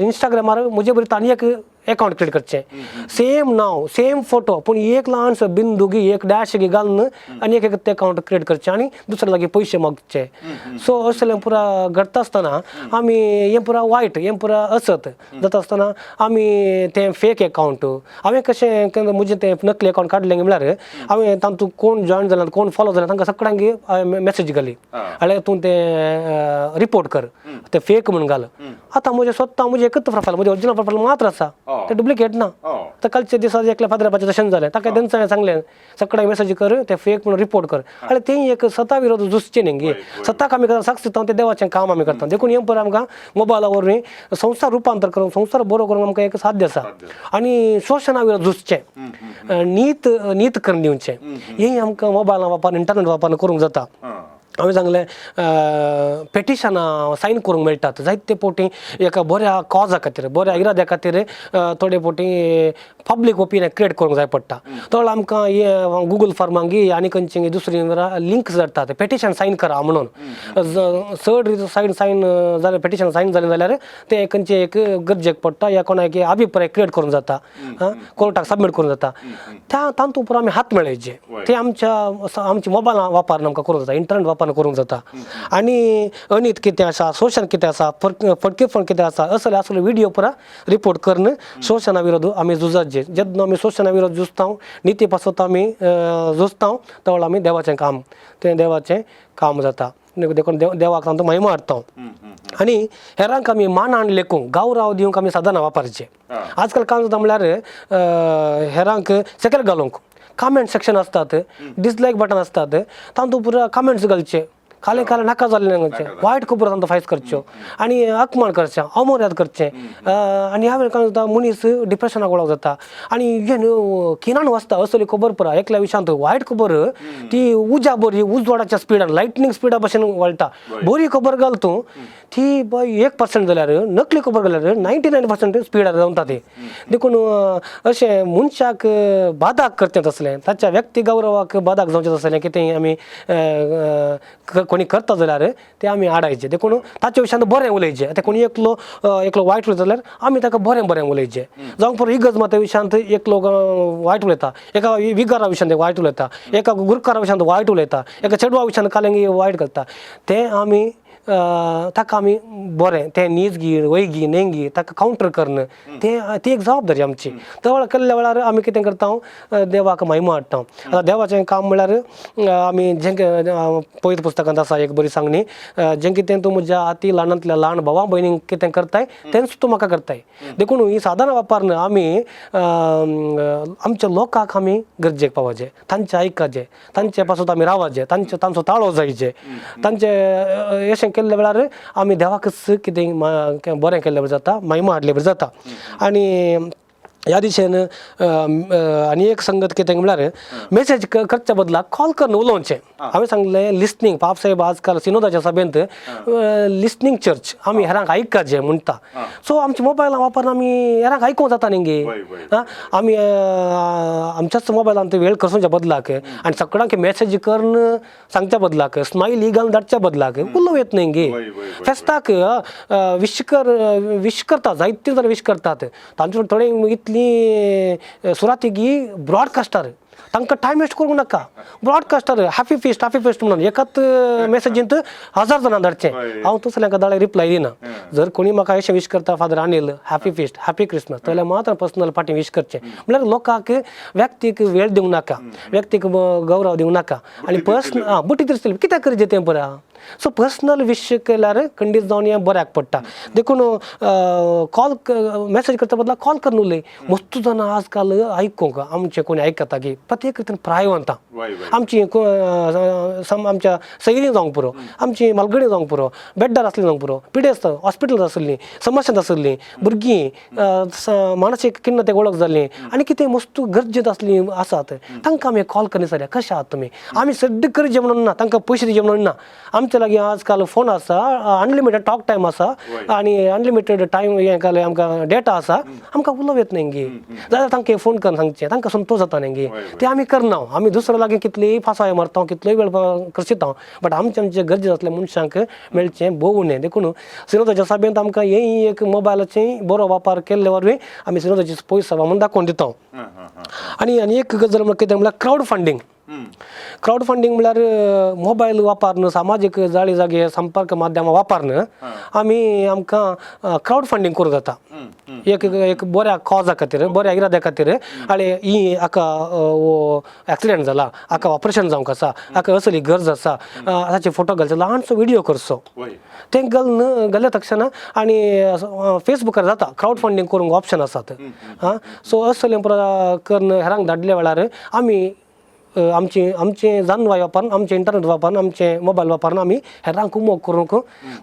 इंस्टाग्रामार म्हजे बरें आनी एक अकाउंट क्रिएट करचें सेम नांव सेम फोटो पूण एक ल्हानसो बिंदू गी एक डॅश गी घालून आनी एक ते अकाउंट क्रिएट करचें आनी दुसऱ्या लागीं पयशे मागचे सो अशें पुरा घडटा आसतना आमी हें पुरा वायट हें पुरा असत जाता आसतना आमी तें फेक अकाउंट हांवें कशें म्हजें तें नकली अकाउंट काडलें म्हळ्यार हांवें तातूंत कोण जॉयन जाल्यात कोण फॉलो जाल्यात तांकां सगळ्यांक मॅसेज घाली जाल्यार तूं तें रिपोर्ट कर तें फेक म्हणून घाल आतां म्हजें स्वता म्हजें एकच प्रोफायल म्हजें ओरिजिनल प्रोफायल मात्र आसा ते डुप्लिकेट ना तर कालच्या दिसा एकल्या फादरापाचें तशें जालें ताका तेंच्यानी सांगलें सगळ्यांक मेसेज कर ते फेक म्हणून रिपोर्ट कर आनी तें एक सता विरोध झुजचें न्ही गे सताक आमी करता साक्ष दिता तें देवाचें काम आमी करता देखून हें पळय आमकां मोबायला वरवीं संवसार रुपांतर करूंक संवसार बरो करूंक आमकां एक साध्य आसा आनी शोशणा विरोध झुजचें नीत करून दिवचें हें आमकां मोबायला वापरून इंटरनेट वापरून करूंक जाता हांवें सांगलें पेटिशनां सायन करूंक मेळटात जायते फावटी एका बऱ्या कॉजा खातीर बऱ्या इराद्या खातीर थोडे फावटी पब्लीक ओपिनियन क्रिएट करूंक जाय पडटा तो आमकां हे गुगल फॉर्मांगी आनी खंयची दुसरी लिंक्स धाडटात पेटिशन सायन करा म्हणून चड सायन जालें पेटिशन सायन जालें जाल्यार तें खंयचे एक गरजेक पडटा या कोणाक अभिप्राय क्रिएट करूंक जाता कोर्टाक सबमीट करूंक जाता त्या तातूंत उपरांत आमी हात मेळयचे ते आमच्या मोबायल वापरून आमकां करूंक जाता इंटरनेट वापरून करूंक जाता आनी अनीत कितें आसा शोशण कितें आसा फटकेपण कितें आसा असले व्हिडिओ पुरा रिपोर्ट करून शोशणा विरोध आमी झुजाचे जेन्ना आमी शोशणा विरोध झुजता निती पासत आमी झुजता तेवळ आमी देवाचें काम तें देवाचें काम जाता देखून देवाक तांचो महिमा हाडटा आनी हेरांक आमी मान आनी लेखूंक गांवराव दिवंक आमी साधनां वापरचे आजकाल काम जाता म्हळ्यार हेरांक सकयल घालूंक कमेंट सेक्शन आसतात डिसलायक बटन आसतात तातूंत पुरा कमेंट्स घालचे खाली नाका जाल्लें घालचें वायट खबर तांचो फायज करच्यो आनी अपमान करचें अमर्याद करचें आनी ह्या वेळार काय जाता मनीस डिप्रेशनाक वळख जाता आनी हे किनान वाचता असली खबर पुरा एकल्या विशयांत वायट खबर ती उज्या बरी उजवाडाच्या स्पिडान लायटनींग स्पिडा भशेन वळटा बरी खबर घाल तूं ती 1% जाल्यार नकली खबर जाल्यार 99% स्पिडार जावता ती देखून अशें मनशाक बादाक करचें तसलें ताच्या व्यक्ती गौरवाक बादाक जावचें तसलें कितें आमी कोणी करता जाल्यार ते आमी आडायचे देखून ताच्या विशयांत बरें उलयचें ते कोणी एकलो वायट उलयता जाल्यार आमी ताका बरें उलयचें जावंक पळय इगज माते विशयांत एकलो वायट उलयता एका विगारा विशयांत वायट उलयता एका गुरकारा विशयांत वायट उलयता एका चेडवा विशयांत काल्यांगी वायट करता तें आमी ताका आमी बरें तें नीज घी वैगी नेंगी ताका कावंटर करणं ती एक जबाबदारी आमची त्या केल्ल्या वेळार आमी कितें करता देवाक महिमा हाडटा आतां देवाचें काम म्हळ्यार आमी जें पयत पुस्तकांत आसा एक बरी सांगणी जें कितें तूं म्हज्या अती ल्हानांतल्या ल्हान भावा भयणींक कितें करताय तेंच तूं म्हाका करताय देखून ही साधनां वापरून आमी आमच्या लोकांक आमी गरजेक पावचे तांचें आयकाचें तांचे पासून आमी रावचे तांचो ताळो जायचे तांचें अशें केल्ल्या वेळार आमी देवाकच कितें बरें केल्लें बरें जाता महिमा हाडलें बरें जाता आनी ह्या दिशेन आनी एक संगत कितें म्हळ्यार मेसेज करच्या बदला कॉल करून उलोवचें हांवें सांगलें लिसनींग पाप साहेब आजकाल सिनोदाच्या सभेंत लिसनींग चर्च आमी हेरांक आयकचे म्हणटा सो आमच्या मोबायलां वापरून आमी हेरांक आयकूंक जाता न्ही गे आमी आमच्याच मोबायलांत वेळ करच्या बदलाक आनी सगळ्यांक मेसेज करून सांगच्या बदलाक स्माइली घालून धाडच्या बदलाक उलोव येत न्ही गे फेस्ताक विश करता जायते जाणां विश करतात तांचे थोडे इतली सुराती गी ब्रॉडकास्टर तांकां टायम वेस्ट करूंक नाका ब्रॉडकास्टर हॅपी फेस्ट म्हणून एकाच मेसेजींत 1000 जाणां धाडचें हांव तसल्यांक धाडे रिप्लाय दिना जर कोणी म्हाका अशें विश करता father Anil happy fest happy Christmas जाल्यार मात्र पर्सनल पाटी विश करचें म्हळ्यार लोकांक व्यक्तीक वेळ दिवंक नाका व्यक्तीक गौरव दिवंक नाका आनी पर्सनल बुटी दिसतली कित्याक करचें तें पळय सो पर्सनल विश केल्यार खंडीत जावन हें बऱ्याक पडटा देखून कॉल मेसेज करता बदला कॉल करून उलय मस्त जाणां आजकाल आयकूंक आमचे कोणी आयकता की प्रत्येक रितीन प्रायवंता आमची आमच्या सैरीं जावंक पुरो आमची मालगडी जावंक पुरो बेड्डार आसली जावंक पुरो पिडेस्त हॉस्पिटल आसली समस्यांत आसली भुरगीं मानसीक खिन्नतेक वळख जाल्ली आनी कितें मस्त गरजेत आसली आसात तांकां आमी कॉल करनी जाल्यार कशें आहात तुमी आमी सद्दां करचें म्हणून ना तांकां पयशे दिवचे म्हणून ना आमच्या लागीं आजकाल फोन आसा अनलिमिटेड टॉक टायम आसा आनी अनलिमिटेड टायम हें केलें आमकां डेटा आसा आमकां उलोवप येत न्ही जाल्यार तांकां फोन करून सांगचें तांकां संतोश जाता न्ही तें आमी करना आमी दुसऱ्या लागीं कितलीय फासाय मारता कितलोय वेळ करता बट आमचे गरजे आसल्या मनशांक मेळचें भोव उणें देखून सिनोदाच्या सभेंत आमकां हें एक मोबायलाचें बरो वापर केल्ले वरवीं आमी सिनोदाची पयस सभा म्हणून दाखोवन दिता आनी एक गजाल म्हळ्यार कितें म्हळ्यार क्रावड फंडींग म्हळ्यार मोबायल वापरन सामाजीक जाळी जागे संपर्क माध्यमां वापरन आमी आमकां क्रावड फंडींग करूं जाता एक बऱ्या कॉजा खातीर बऱ्या इराद्या खातीर आनी ही हाका एक्सिडेंट जाला हाका ऑपरेशन जावंक आसा हाका असली गरज आसा ताचे फोटो घालचो ल्हानसो व्हिडिओ करचो तें घाल्या तक्षण आनी फेसबुकार जाता क्रावड फंडींग करूंक ऑप्शन आसात सो असलें करून हेरांक धाडल्या वेळार आमी आमचे जानवाय वापरून आमचे इंटरनेट वापरून आमचे मोबायल वापरून आमी हेरांक मोग करूंक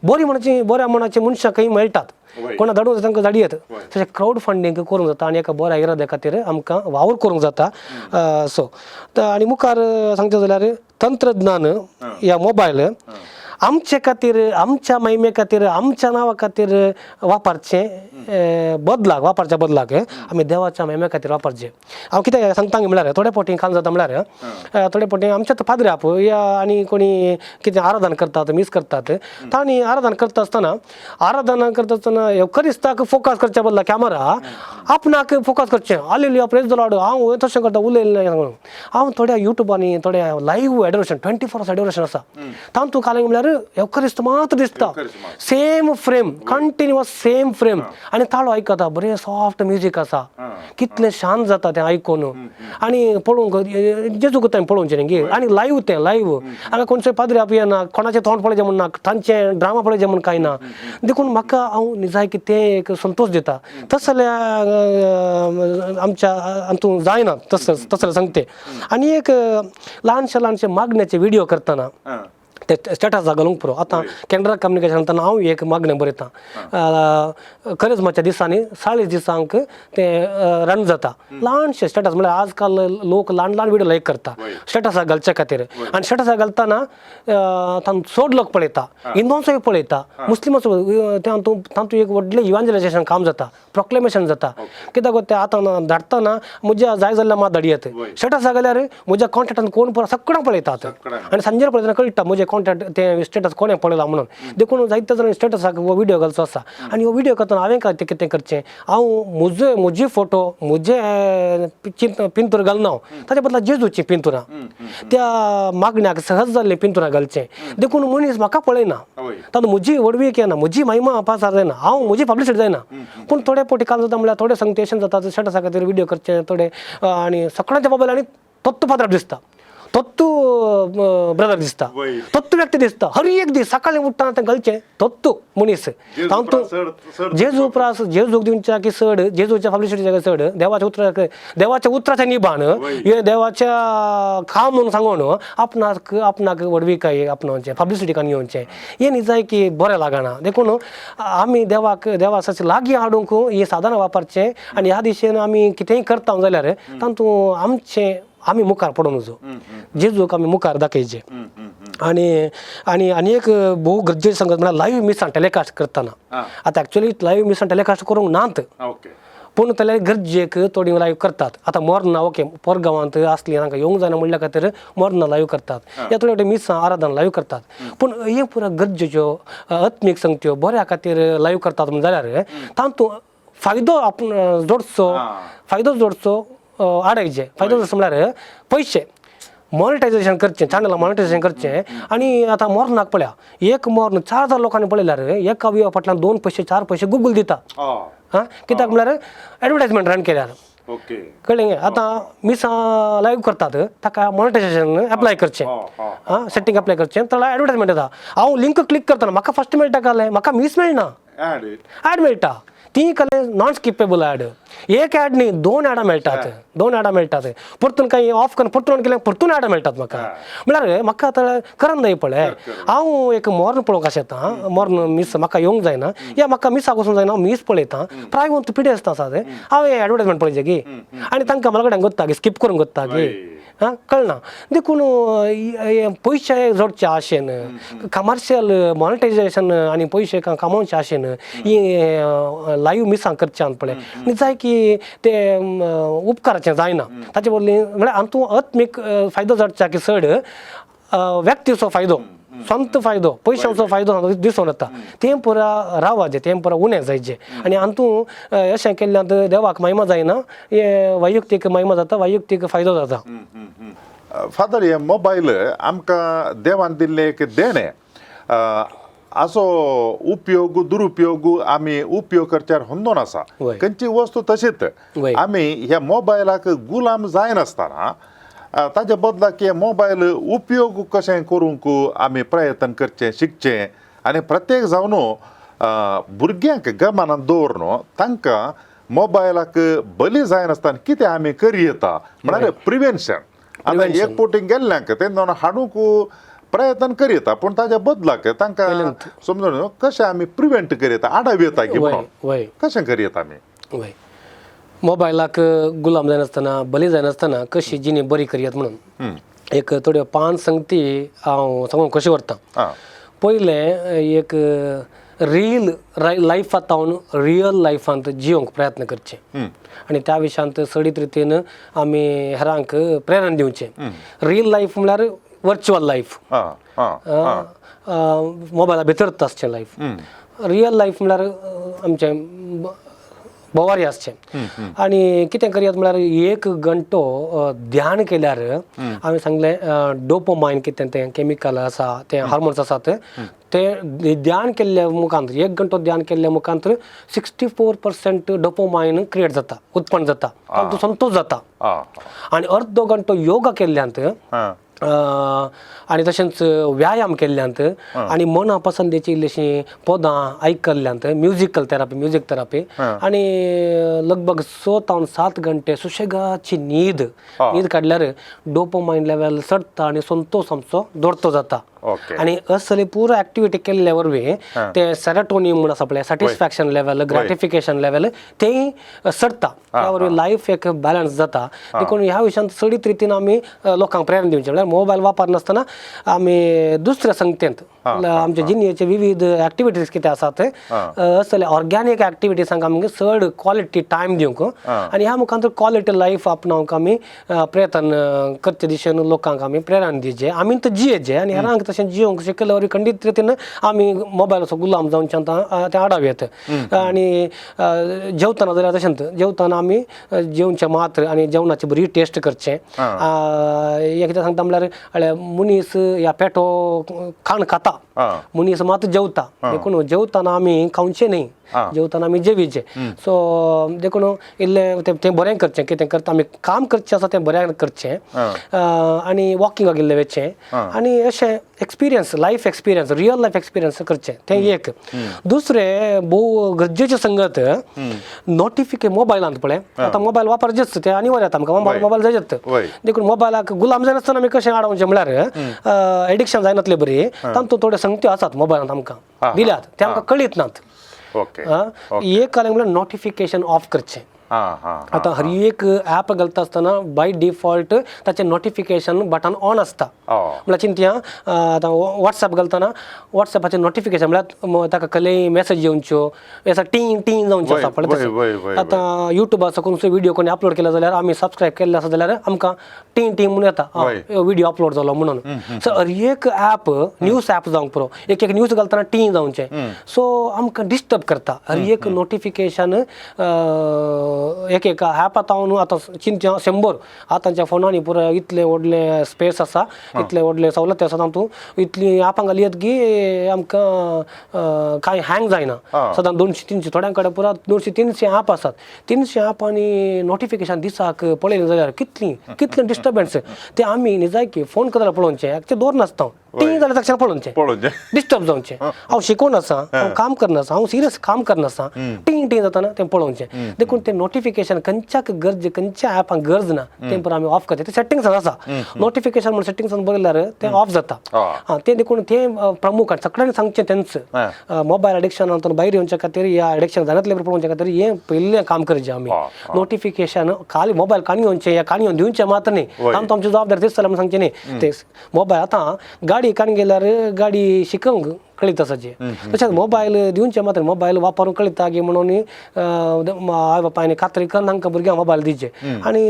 बऱ्या मनाचे मनशांकय मेळटात कोणा धाडूंक जाय तांकां धाडयत तशें क्रावड फंडींग करूंक जाता आनी एका बऱ्या इराद्या खातीर आमकां वावर करूंक जाता सो आनी मुखार सांगता जाल्यार तंत्रज्ञान ह्या मोबायल आमचे खातीर आमच्या महिमे खातीर आमच्या नांवा खातीर वापरच्या बदलाक आमी देवाच्या महिमे खातीर वापरचे हांव कितें सांगता म्हळ्यार थोडे फावटी काल जाता म्हळ्यार थोडे फावटी आमचे फादर आप या आनी कोणी कितें आराधना करतात मीस करतात तांणी आराधना करता आसतना क्रिस्ताक फोकस करच्या बदला कॅमेरा आपणाक फोकस करचें हालेलुया प्रेज द लॉर्ड हांव तशें करता उलयलें म्हणून हांव थोड्या युट्यूबांनी थोड्या लायव्ह एडोरेशन 24 hours एडोरेशन आसा तातूंत काल म्हळ्यार एवकरिस्त मात्र दिसता same frame continuous same frame आनी ताळो आयकता बरें सॉफ्ट म्युजीक आसा कितलें शांत जाता तें आयकून आनी पळोवंक जेजू कोताय पळोवचें न्ही आनी लायव्ह हांगा कोणचें पाद्री आप येना कोणाचें तोंड पळयचें म्हण ना तांचें ड्रामा पळयचें म्हण कांय ना देखून म्हाका हांव निजाय की तें एक संतोश दिता तसले आमच्या हातूंत जायना तसले सांगते आनी एक ल्हानशे मागण्याचे व्हिडिओ करतना ते स्टेटस घालूंक पुरो आतां कॅनरा कम्युनिकेशन आतां हांव एक मागणें बरयतां करिस्माच्या दिसांनी 40 दिसांक तें रन जाता ल्हानशें स्टेटस म्हळ्यार आजकाल लोक ल्हान व्हिडिओ लायक करता स्टेटसाक घालच्या खातीर आनी स्टेटसाक घालतना चड लोक पळयता हिंदूंचोय पळयता मुस्लिमांचो तातूंत एक व्हडलें इवांजलायजेशन काम जाता प्रोक्लेमेशन जाता कित्याक तें आतां धाडटना म्हज्या जाय जाल्ल्या मात धाडयत स्टेटसाक घाल्यार म्हज्या कॉन्टेक्टान कोण पळय सगळ्यांक पळयतात आनी सांजेर पळयतना कळटा म्हजे कॉन्टेक्ट ते स्टेटस कोणें पळयला म्हणून देखून जायते जाणांनी स्टेटसाक हो व्हिडिओ घालचो आसा आनी हो व्हिडिओ करतना हांवें काय तें कितें करचें हांव म्हजी फोटो म्हजे पिंतूर घालना ताचे बदला जेजूची पिंतुरां त्या मागण्याक सहज जाल्लीं पिंतुरां घालचें देखून मनीस म्हाका पळयना तातूंत म्हजी वडवीक येना म्हजी महिमा पासार जायना हांव म्हजी पब्लिसिटी जायना पूण थोडे फावटी काल जाता म्हळ्यार थोडे संक्टेशन जाता स्टेटसा खातीर व्हिडिओ करचे थोडे आनी सगळ्यांच्या मोबायलांनी तत्तू पात्रार दिसता तत्तू ब्रदर दिसता तत्तू व्यक्ती दिसता हर एक दीस सकाळीं उठ्ठा तें घालचें तत्तू मनीस तातूंत जेजूक दिवच्या की चड जेजूच्या पब्लिसिटीच्या चड देवाच्या उतराचें निबाण हे देवाच्या काम म्हणून सांगून आपणाक वडवीकाय आपणाचें पब्लिसिटीकान येवचें हें न्ही जाय की बरें लागना देखून आमी देवा लागीं हाडूंक ही साधनां वापरचें आनी ह्या दिशेन आमी कितेंय करता जाल्यार तातूंत आमी मुखार पडून वचो जेजूक आमी मुखार दाखयचे आनी एक भोव गरजेची संगत म्हळ्यार लायव्ह मिसां टॅलिकास्ट करतना आतां एक्चुअली लायव्ह मिसां टॅलिकास्ट करूंक नात पूण जाल्यार गरजेक थोडी लायव्ह करतात आतां मोर्नां ओके परगांवांत आसलीं तांकां येवंक जायना म्हणल्या खातीर मोर्नां लायव्ह करतात या थोड्या फावटी मिसां आराधना लायव्ह करतात पूण हे पुरो गरजेच्यो आत्मीक संगत्यो बऱ्या खातीर लायव्ह करतात म्हणून जाल्यार तातूंत फायदो जोडचो आडायचे फायदो जसं म्हळ्यार पैसे मॉनिटायझेशन करचे चॅनलला मॉनिटायझेशन करचे आणि आता मोर्न नाक पळया एक मोर्न 4000 लोकांनी पळयल्यार एका विवा फाटल्यान 2 पैसे 4 पैसे गुगल दिता हां कित्याक म्हळ्यार एडवर्टायजमेंट रन केल्यार ओके कळ्ळें आतां मिस लायव्ह करतात ताका मॉनिटायझेशन एप्लाय करचें हां सेटिंग एप्लाय करचें ताका एडवर्टायजमेंट येता हांव लिंक क्लिक करतना म्हाका फर्स्ट मेळटा काले म्हाका मिस मेळना ऍड मेळटा ती कले नॉन स्किपेबल ऍड एक ऍड न्ही 2 ऍडां मेळटात 2 ऍडां मेळटात परतून काही ऑफ करून परतून केल्यार परतून ऍडां मेळटात म्हाका म्हळ्यार म्हाका आतां करन जाय पळय हांव एक मोर्न पळोवंक अशें येता मोर्न मिस म्हाका येवंक जायना या म्हाका मिसाक वचूंक जायना हांव मिस पळयतां प्रायमून पिडी आसता हांव हे एडवर्टायजमेंट पळयचे गी आनी तांकां म्हाजे कडेन गोत्ता गी स्कीप करून गोत्ता गी हां कळना देखून पयशे जोडचे आशेन कमर्शियल मॉनिटायझेशन आनी पयशे कमोवचे आशेन ही लायव्ह मिसां करचे पळय जाय की ते उपकाराचें जायना ताचे बदली म्हळ्यार हातूंत आत्मीक फायदो जोडचा की चड व्यक्तीचो फायदो स्ವಂತ फायदो पयशांचो फायदो दिसून येता तें पुरा रावाचें तें पुरा उणें जायचें आनी हातूंत अशें केल्ल्यान देवाक महिमा जायना हे वैयक्तीक महिमा जाता वैयक्तीक फायदो जाता फादर हे मोबायल आमकां देवान दिल्लें एक देणें असो उपयोग दुरुपयोग आमी उपयोग करच्यार होंदोन आसा खंयची वस्तू तशीच आमी ह्या मोबायलाक गुलाम जायनासतना ताजे बदलाक हे मोबायल उपयोग कशें करूंक आमी प्रयत्न करचें शिकचें आनी प्रत्येक जावन भुरग्यांक गमनान दवरून तांकां मोबायलाक बली जायनासतना कितें आमी करी येता म्हळ्यार प्रिवेन्शन आतां एक पोटींग गेल्ल्यांक तेन्ना हाडूंक प्रयत्न करी येता पूण ताज्या बदलाक तांकां समजून कशें आमी प्रिवेंट करी येता आडावी येता की म्हणून कशें करी येता आमी मोबायलाक गुलाम जायनासतना बली जायनासतना कशी जिणी बरी करयात म्हणून एक थोड्यो 5 संगती हांव सांगूंक कशी व्हरता पयलें एक रील लायफांत हांव रियल लायफांत जियोंक प्रयत्न करचे आनी त्या विशयांत सडीत रितीन आमी हेरांक प्रेरण दिवचें रील लायफ म्हळ्यार वर्च्युअल लायफ मोबायला भितरच आसचें लायफ रियल लायफ म्हळ्यार आमचें बोवारी आसचें आनी कितें करयात म्हळ्यार 1 घंटो ध्यान केल्यार हांवें सांगलें डोपामाइन कितें तें केमिकल आसा ते हार्मोन्स आसात ते ध्यान केल्ल्या मुखांत 1 घंटो ध्यान केल्ल्या मुखांत 64% डोपामाइन क्रिएट जाता उत्पन्न जाता तातूंत संतोष जाता आनी अर्दो घंटो योगा केल्ल्यांत आनी तशेंच व्यायाम केल्ल्यांत आनी मना पसंदीची इल्लीशीं पदां आयकल्ल्यांत म्युजीक थेरपी आनी लगभग 6 ते 7 घंटे सुशेगाची न्हीद काडल्यार डोपामाइन लेवल चडटा आनी संतोष आमचो दडतो जाता आनी असले पुरो एक्टिविटी केल्ल्या वरवीं ते सेरोटोनिन म्हूण आसा पळय सॅटिस्फॅक्शन लेवल ग्रॅटिफिकेशन लेवल तेंय चडटा त्या वरवीं लायफ एक बॅलन्स जाता देखून ह्या विशयांत चडीत रितीन आमी लोकांक प्रेरणा दिवचें म्हळ्यार मोबायल वापरनासतना आमी दुसऱ्या संगतेंत आमच्या जिणेचे विविध एक्टिविटीज कितें आसात असले ऑर्गॅनिक एक्टिविटीजांक आमकां चड क्वॉलिटी टायम दिवंक आनी ह्या मुखांत क्वॉलिटी लायफ आपणावंक आमी प्रयत्न करचे दिशेन लोकांक आमी प्रेरणा दिवचे आमी तर जियेचे आनी हेरांक तशें जियोंक शिकले वरवीं खंडीत रितीन आमी मोबायलाचो गुलाम जावच्यान तें आडावेत आनी जेवतना जाल्यार तशेंच जेवतना आमी जेवणचें मात्र आनी जेवणाची बरी टेस्ट करचें हें कितें सांगता म्हळ्यार मनीस ह्या पेटो खाण खाता मनीस मात जेवता देखून जेवताना आमी खावचें न्ही जेवताना आमी जेवीचे सो देखून इल्लें तें बरें करचें कितें करता आमी काम करचें आसा तें बरें करचें आनी वॉकिंगाक इल्लें वयचें आनी अशें experience life experience real life experience करचें तें एक दुसरें भोव गरजेचें संगत नोटिफिकेशन मोबायलांत पळय आतां मोबायल वापरचेच तें अनिवार्य आतां आमकां मोबायल जायच देखून मोबायलाक गुलाम जायनासतना आमी कशें आडावचें म्हळ्यार एडिक्शन जायनातलें बरी तातूंत थोड्यो संगत्यो आसात मोबायलांत आमकां दिल्यात ते आमकां कळीत नात एक कारण म्हळ्यार नोटिफिकेशन ऑफ करचें आतां हर एक ऍप घालता आसतना बाय डिफॉल्ट ताचें नोटिफिकेशन बटन ऑन आसता म्हळ्यार चिंतया आतां वॉट्सॅप घालतना वॉट्सॅपाचें नोटिफिकेशन म्हळ्यार ताका खंय मॅसेज येवच्यो असा टींग टींग जावंच्यो आसा पळय आतां युट्यूबाचो खंयचो व्हिडिओ कोणी अपलोड केला जाल्यार आमी सबस्क्रायब केल्ले आसा जाल्यार आमकां टींग टींग म्हणून येता व्हिडिओ अपलोड जालो म्हणून सो हर एक ऍप न्यूज ऍप जावंक पुरो एक न्यूज घालतना टींग जावचें सो आमकां डिस्टर्ब करता हर एक नोटिफिकेशन एक एक ॲप आतां हांव न्हू आतां चिंतच्या 100 आतांच्या फोनांनी पुरो इतले व्हडले स्पेस आसा इतले व्हडले सवलती आसा तातूंत इतली ॲपां घालयत की आमकां कांय हँग जायना सदां 200-300 थोड्यां कडेन पुरो 200-300 ॲप आसात 300 ॲपांनी नोटिफिकेशन दिसाक पळयलें जाल्यार कितलें डिस्टर्बन्स ते आमी न्ही जाय की फोन करता पळोवचें हाचे दवर नासता टी जाल्यार तक्षण पळोवचें डिस्टर्ब जावचें हांव शिकून आसा हांव काम करना आसा हांव सिरियस काम करना आसा टी जाताना तें पळोवचें देखून तें नोटिफिकेशन खंयच्याक गरज खंयच्या ॲपांक गरज ना तें पुरो आमी ऑफ करता तें सेटिंग्सान आसा नोटिफिकेशन म्हणून सेटिंग्सान बघल्यार तें ऑफ जाता तें देखून तें प्रमुख सगळ्यांनी सांगचें तेंच मोबायल एडिक्शनांतून भायर येवच्या खातीर ह्या एडिक्शन जाण्यातले पळोवच्या खातीर हें पयलें काम करचें आमी नोटिफिकेशन खाली मोबायल काणयोवचें ह्या काणयोवन दिवचें मात्र न्ही आमकां आमची जबाबदारी तेच जाल्यार सांगचें न्ही ते मोबायल आतां गाडी काण गेल्यार गाडी शिकंक कळीत आसाचे तशेंच मोबायल दिवचें मात्र मोबायल वापरूंक कळटा गे म्हणून आवय बापायनी खात्री करून तांकां भुरग्यांक मोबायल दिवचे आनी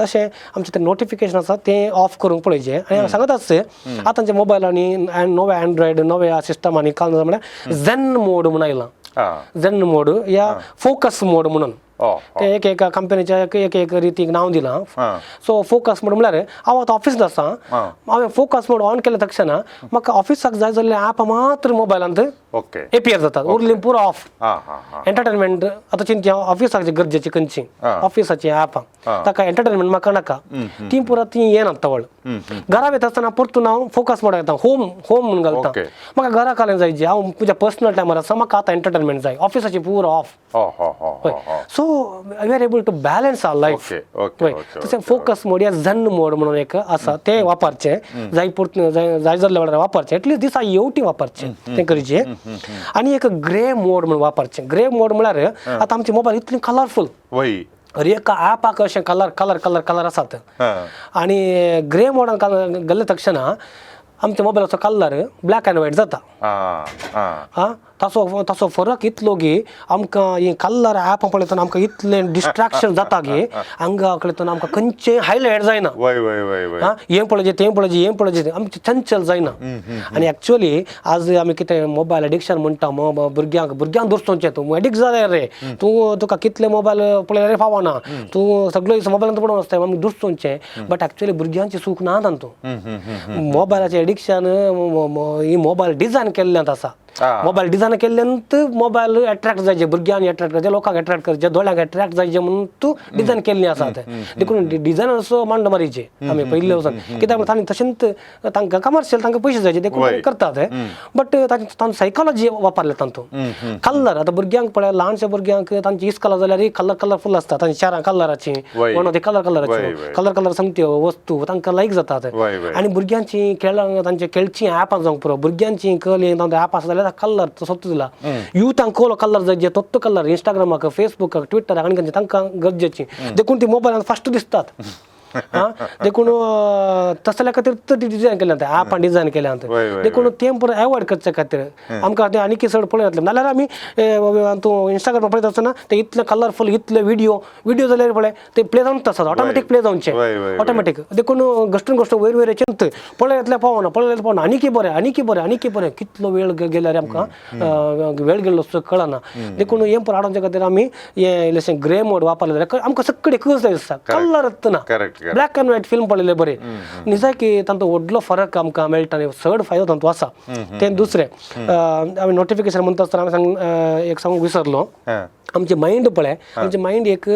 अशें आमचें तें नोटिफिकेशन आसा तें ऑफ करूंक पळयचें आनी हांव सांगत आसचें आतांच्या मोबायलांनी नव्या एंड्रॉयड नव्या सिस्टमांनी काल म्हळ्यार झेन मोड म्हणून आयला झेन मोड या फोकस मोड म्हणून ते एक एक कंपनीच्या एक एक रितीक नांव दिलां सो फोकस मोड म्हळ्यार हांव आतां ऑफिसांत आसा हांवें फोकस मोड ऑन केल्या तक्षण म्हाका ऑफिसाक जाय जाल्ले ॲप मात्र मोबायलांत एपियर जातात उरलीं पुरो ऑफ एंटरटेनमेंट आतां चिंत ऑफिसाची गरजेची खंयची ऑफिसाची ॲपां ताका एंटरटेनमेंट म्हाका नाका ती पुरो ती येनात तवळ घरा वयता आसतना परतून हांव फोकस मोड येता होम म्हणून घालता म्हाका घरा कालें जाय जे हांव तुज्या पर्सनल टायमार आसा म्हाका आतां एंटरटेनमेंट जाय ऑफिसाची पुरो off so we are able to balance our life तशें फोकस मोड या झन मोड म्हणून एक आसा तें वापरचें जाय जाल्ल्या वेळार वापरचें एटलीस्ट दिसा येवटी वापरचें तें करचें आनी एक ग्रे मोड म्हणून वापरचें ग्रे मोड म्हळ्यार आतां आमचे मोबायल इतले कलरफूल हर एका ॲपाक अशें कलर आसात आनी ग्रे मोडान गेले तक्षण आमच्या मोबायलाचो कलर ब्लॅक एंड व्हायट जाता तसो फरक इतलो गे आमकां हे कलर ॲपां पळयतना आमकां इतलें डिस्ट्रॅक्शन जाता गे हांगा पळयतना आमकां खंयचें हायलायट जायना हें पळोवचें तें पळोवचें आमचें चंचल जायना आनी एक्चुअली आज आमी कितें मोबायल एडिक्शन म्हणटा भुरग्यांक धरचोवचें तूं एडिक्ट जालें रे तुका कितले मोबायल पळयल्यार फावना तूं सगळो मोबायलांत पडून आसता आमी धरचोवचें बट एक्चुअली भुरग्यांचें सूख ना तातूंत मोबायलाचें एडिक्शन ही मोबायल डिझायन केल्ल्यांत आसा मोबायल डिझायन केल्ल्यान मोबायल एट्रॅक्ट जायचे भुरग्यांक एट्रॅक्ट करचे लोकांक एट्रॅक्ट करचे दोळ्यांक एट्रॅक्ट जायचे म्हणून तूं डिझायन केल्लें आसा देखून डिझायनर्स मांड मारीचे आमी पयले वचून कित्याक तांणी तशेंच तांकां कमर्शियल तांकां पयशे जायचे देखून करतात बट तांची सायकॉलॉजी वापरले तातूंत कलर आतां भुरग्यांक पळय ल्हानशा भुरग्यांक तांची इस्कॉला जाल्यार कलरफूल आसता तांची शारां कलराची म्हणून ते कलर सांगत्यो वस्तू तांकां लायक जातात आनी भुरग्यांची तांचे खेळची ॲपां जावंक पुरो भुरग्यांची कल ॲप आसा जाल्यार कलर सोदता दिला युथांक कोलो कलर जाय तो कलर इंस्टाग्रामाक फेसबुकाक ट्विटराक आनी तांकां गरजेची देखून ती मोबायलांत फास्ट दिसतात देखून तसल्या खातीर डिझायन केल्या ॲपां डिझायन केल्या देखून तें पुरो एवॉयड करचे खातीर आमकां तें आनी चड पळयतले नाल्यार आमी तूं इंस्टाग्राम पळयता आसतना ते इतले कलरफूल इतले व्हिडिओ जाल्यार पळय ते प्ले जावंक आसतात ऑटोमॅटीक प्ले जावचे ऑटोमॅटीक देखून घश्टून वयर चिंत पळयतले पावना आनी बरें कितलो वेळ गेल्यार आमकां वेळ गेल्लो कळना देखून हें पुरो हाडोवचे खातीर आमी हें इल्लेशें ग्रे मोड वापरलें जाल्यार आमकां सगळें कळस जाय दिसता कलर ना ब्लॅक एंड व्हायट फिल्म पळयले बरे निजाय की तांचो व्हडलो फरक आमकां मेळटा आनी चड फायदो तांचो आसा तें दुसरें आमी नोटिफिकेशन म्हणटा आसतना हांवें एक सांगूंक विसरलो आमचें मायंड पळय आमचें मायंड एक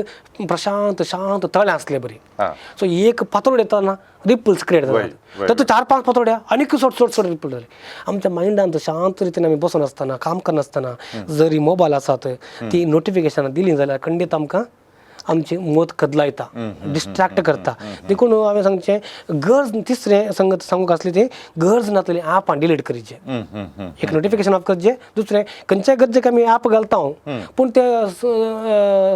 प्रशांत शांत तळें आसलें बरी सो एक पातोड येताना रिपल्स क्रिएट जातात तर 4-5 पातोड्या आनीक सोड रिपल जाले आमच्या मायंडांत शांत रितीन आमी बसून आसतना काम करनासतना जरी मोबायल आसात ती नोटिफिकेशनां दिलीं जाल्यार खंडीत आमकां आमची मत कदलायता डिस्ट्रॅक्ट करता देखून हांवें सांगचें गरज तिसरें सांगूंक आसलें तें गरज नातलें ॲपां डिलीट करचें एक नोटिफिकेशन ऑफ करचें दुसरें खंयच्याय गरजेक आमी ॲप घालता पूण ते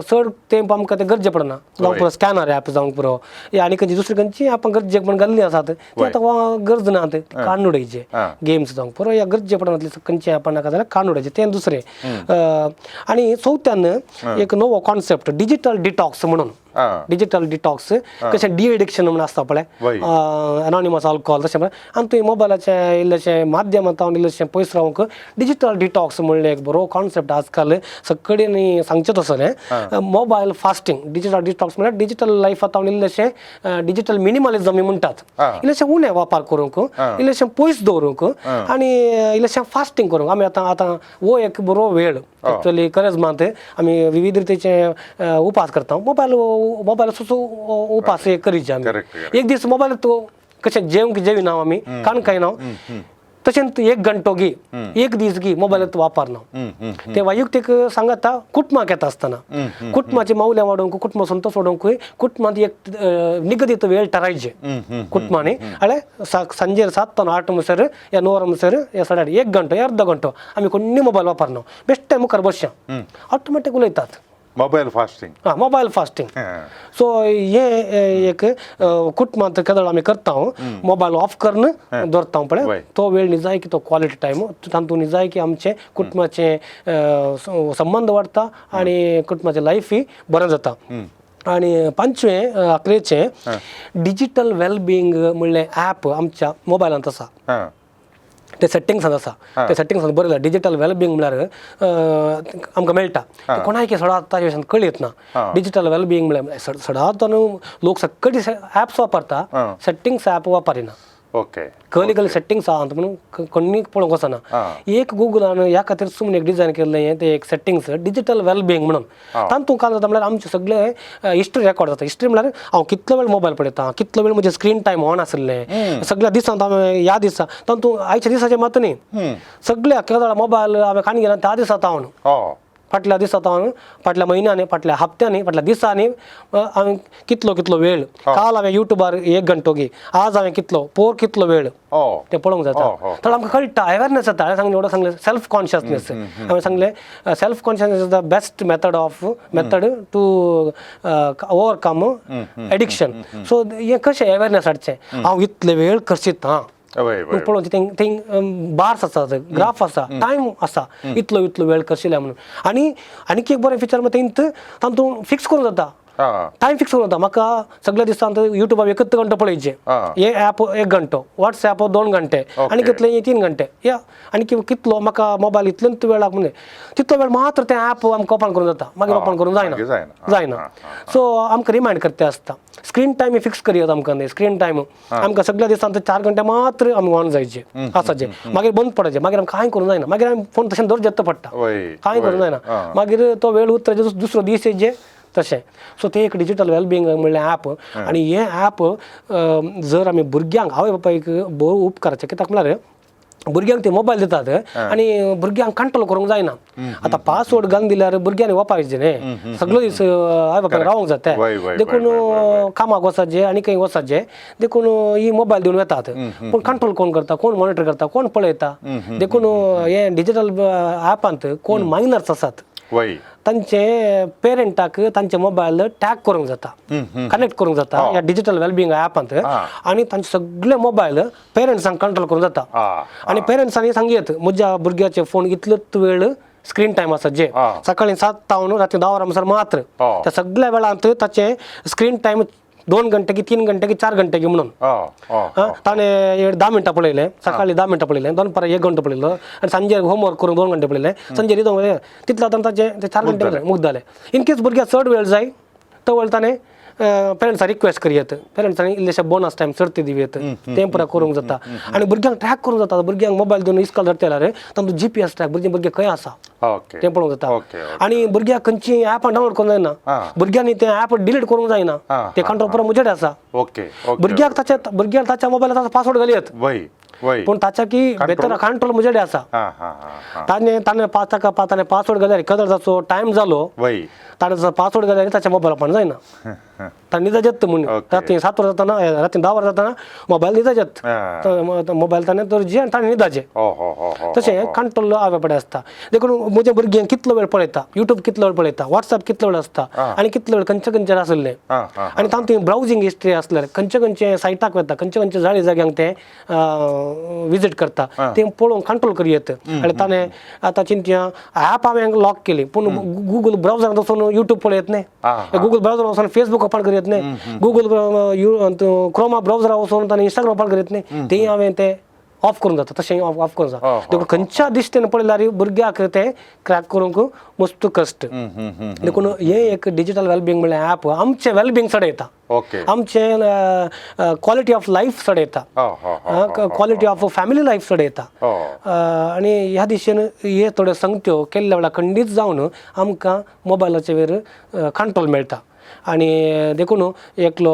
चड तेंप आमकां ते गरजे पडना जावंक पुरो स्कॅनर ॲप जावंक पुरो आनी खंयची दुसरी खंयची ॲपां गरजेक म्हण घाल्लीं आसात ती आतां गरज ना काडून उडयचे गेम्स जावंक पुरो ह्या गरजे पडनातली खंयची ॲपां नाका जाल्यार काडून उडयचे तें दुसरें आनी चवथ्यान एक नवो कॉन्सेप्ट डिजिटल डिटॉक्स म्हणून डिजिटल डिटॉक्स कशें डी एडिक्शन म्हणून आसता पळय वय. एनॉनिमस अल्कोहॉल तशें पळय आनी तुवें मोबायलाचें इल्लेशें माध्यमांतल्यान इल्लेशें पयस रावंक डिजिटल डिटॉक्स म्हणलें एक बरो कॉन्सेप्ट आजकाल सगळ्यांनी सांगचें तसलें मोबायल फास्टिंग डिजिटल डिटॉक्स म्हळ्यार डिजिटल लायफांत इल्लेशें डिजिटल मिनिमलिझम म्हणटात इल्लेशें उणें वापर करूंक इल्लेशें पयस दवरूंक आनी इल्लेशें फास्टिंग करूंक आमी आतां वो एक बरो वेळ एक्चुअली करजमांत आमी विविध रितीचे उपास करता मोबायल उपास करीचे आमी एक दीस मोबायल तूं कशें जेविना आमी काण खायना तशें एक घंटो घे एक दीस घे मोबायल वापरना ते वैयक्तीक सांगता कुटुंबाक येता आसतना कुटुंबाची मावल्या वाडोवंक कुटुंब संतोश वाडोवंकूय कुटुंबात एक निगदीत वेळ ठरायचे कुटुंबांनी आले सांजेर 7 ते 8 म्हणसर या 9 म्हणसर या 8:30 एक घंटो या अर्द घंटो आमी कोणी मोबायल वापरना बेश्टे मुखार बसया ऑटोमॅटीक उलयतात mobile fasting mobile fasting so हे एक कुटुंबात केदळ आमी करता मोबायल ऑफ करून दवरता पळय तो वेळ न्ही जाय की तो क्वालिटी टायम तातूंत न्ही जाय की आमचे कुटुंबाचे संबंध वाडटा आनी कुटुंबाचें लायफय बरें जाता आनी 5वें अकरेचें डिजिटल वेलबिंग म्हणलें ॲप आमच्या मोबायलांत आसा ते सेटिंग्सान आसा ते सेटिंग्सान बरयला डिजिटल वेलबिंग म्हळ्यार आमकां मेळटा कोणाक सदां ताजे कळीत ना डिजिटल वेलबिंग म्हळ्यार सदां लोक सगळे ॲप्स वापरता सेटिंग्स ॲप वापरिना ओके कलिगल सेटिंग्स आहात म्हणून कोणी पळोवंक वचना एक गुगलान ह्या खातीर सुमन एक डिझायन केल्लें ते एक सेटिंग्स डिजिटल वेलबिंग म्हणून तातूंत काय जाता म्हळ्यार आमचे सगळे हिस्ट्री रेकॉर्ड जाता हिस्ट्री म्हळ्यार हांव कितलो वेळ मोबायल पळयता कितलो वेळ म्हजे स्क्रीन टायम ऑन आसलें सगळ्या दिसांत हांवें ह्या दिसा तातूंत आयच्या दिसाचें मात न्ही सगळ्या केदळ मोबायल हांवें काणी गेला त्या दिसांत हांव फाटल्या दिसांत हांवें फाटल्या म्हयन्यांनी फाटल्या हप्त्यांनी फाटल्या दिसांनी हांवें कितलो वेळ काल हांवें युट्यूबार 1 घंटो घे आज हांवें कितलो कितलो वेळ ते पळोवंक जाता तर आमकां कळटा अवेरनेस जाता हांवें सांगलें एवढं सांगलें सेल्फ कॉन्शियसनेस हांवें सांगलें self consciousness is the best method to overcome addiction so हें कशें अवेरनेस हाडचें हांव इतले वेळ करशीत पळोवन थिंग बार्स आसा ग्राफ आसा टायम आसा इतलो वेळ करशिल्ल्या म्हणून आनी एक बरें फिचर तातूंत फिक्स करूंक जाता टायम फिक्स करूंक जाता म्हाका सगळ्या दिसांत युट्यूबार 1 घंटो पळयचे हे ॲप 1 घंटो वॉट्सॲप 2 घंटे आनी कितले 3 घंटे या आनी कितलो म्हाका मोबायल इतलेंच वेळाक म्हणजे तितलो वेळ मात्र तें ॲप आमकां ओपन करूंक जाता मागीर ओपन करूंक जायना सो आमकां रिमायंड करते आसता स्क्रीन टायम फिक्स करियत आमकां स्क्रीन टायम आमकां सगळ्या दिसांत 4 घंटे मात्र आमी ऑन जायचे आसाचे मागीर बंद पडचे मागीर आमकां कांय करूंक जायना मागीर आमी फोन तशें दवर जेत्तो पडटा कांय करूंक जायना मागीर तो वेळ उरता दुसरो दीस येजे तशें सो ते एक डिजिटल वेलबिंग म्हणलें ॲप आनी हें ॲप जर आमी भुरग्यांक आवय बापायक बरो उपकारचे कित्याक म्हळ्यार भुरग्यांक ते मोबायल दितात आनी भुरग्यांक कंट्रोल करूंक जायना आतां पासवर्ड घालून दिल्यार भुरग्यांनी वापरचें न्ही सगळो दीस आवय बापायक रावंक जाता देखून कामाक वचचे आनी खंय वचचे देखून ही मोबायल दिवन येतात पूण कंट्रोल कोण करता कोण मॉनिटर करता कोण पळयता देखून हे डिजिटल ॲपांत कोण मायनर्स आसात तांचे पेरंटाक तांचे मोबायल टॅग करूंक जाता कनेक्ट करूंक जाता ह्या डिजिटल वेलबिंग ॲपांत आनी तांचे सगळे मोबायल पेरंट्सांक कंट्रोल करूंक जाता आनी पेरंट्सांनी सांगयत म्हज्या भुरग्याचे फोन इतलोच वेळ स्क्रीन टायम आसा जे सकाळी 7 तावन रात्री 10 वरां मात्र त्या सगळ्या वेळांत ताचे स्क्रीन टायम 2 घंटे की 3 घंटे की 4 घंटे की म्हणून ताणें 10 मिनटां पळयलें सकाळी 10 मिनटां पळयलें दनपारां 1 घंटो पळयलो आनी सांजे होमवर्क करून 2 घंटे पळयलें सांजे न्हिदूंक तितलो आतां ताचे 4 घंटे मुद्दाले इन केस भुरग्याक चड वेळ जाय तो वेळ ताणें पेरंट्सां रिक्वेस्ट करियत पेरंट्सांनी इल्लेशे बोनस टायम सर्ती दिवयत तें पुरा करूंक जाता आनी भुरग्यांक ट्रॅक करूंक जाता भुरग्यांक मोबायल दिवन इस्कॉल धरता जाल्यार तांचो GPS ट्रॅक भुरगे खंय आसा तें पळोवंक जाता आनी भुरग्यांक खंयची ॲप डावनलोड करूंक जायना भुरग्यांनी तें ॲप डिलीट करूंक जायना ते कंट्रोल पुरो मुजेड आसा भुरग्याक ताच्या मोबायलांत ताचो पासवर्ड घालयत पूण ताच्या की भितर कंट्रोल मुजेड आसा ताणें पासवर्ड घाल्यार कदर ताचो टायम जालो ताणें पासवर्ड घाल्यार ताच्या मोबायल ओपन जायना तर निजा जत म्हणून Okay. रात्री 7 वर जाताना रात्री 10 वर जाताना मोबाईल निजा जत मोबाईल ताने तर जी आणि ताने निदाजे तसे कंट्रोल आवे पडे असता देखून म्हज्या भुरग्यांक कितलो वेळ पळयता युट्यूब कितलो वेळ पळयता व्हॉट्सअप कितलो वेळ असता आणि कितलो वेळ खंयचे खंयचे आसले आणि तांती ब्राउजिंग हिस्ट्री आसलेले खंयचे खंयचे सायटाक वता खंयचे खंयचे जाळी जाग्यांक ते विजीट करता ते पळोवन कंट्रोल करी येता आणि ताणे आता चिंतया ॲप हांवें लॉक केली पूण गुगल ब्राउजरान वचून युट्यूब पळयत नाही गुगल ब्राउजर वचून फेसबुक ओपन करीत नाही गुगल क्रोमा ब्राउजर वचून ताणें इंस्टाग्राम ओपन करीत नाही ते हांवें ते ऑफ करून जाता तशें ऑफ करून जाता देखून खंयच्या दिश्टेन पळयल्यार भुरग्याक ते क्रॅक करूंक मस्त कश्ट देखून हे एक डिजिटल वेलबिंग म्हणल्यार ॲप आमचे वेलबिंग सडयता आमचे क्वॉलिटी ऑफ लायफ सडयता क्वॉलिटी ऑफ फॅमिली लायफ सडयता आनी ह्या दिशेन हे थोड्यो संगत्यो केल्ल्या वेळार खंडीत जावन आमकां मोबायलाचे वयर कंट्रोल मेळटा आणि देखून एकलो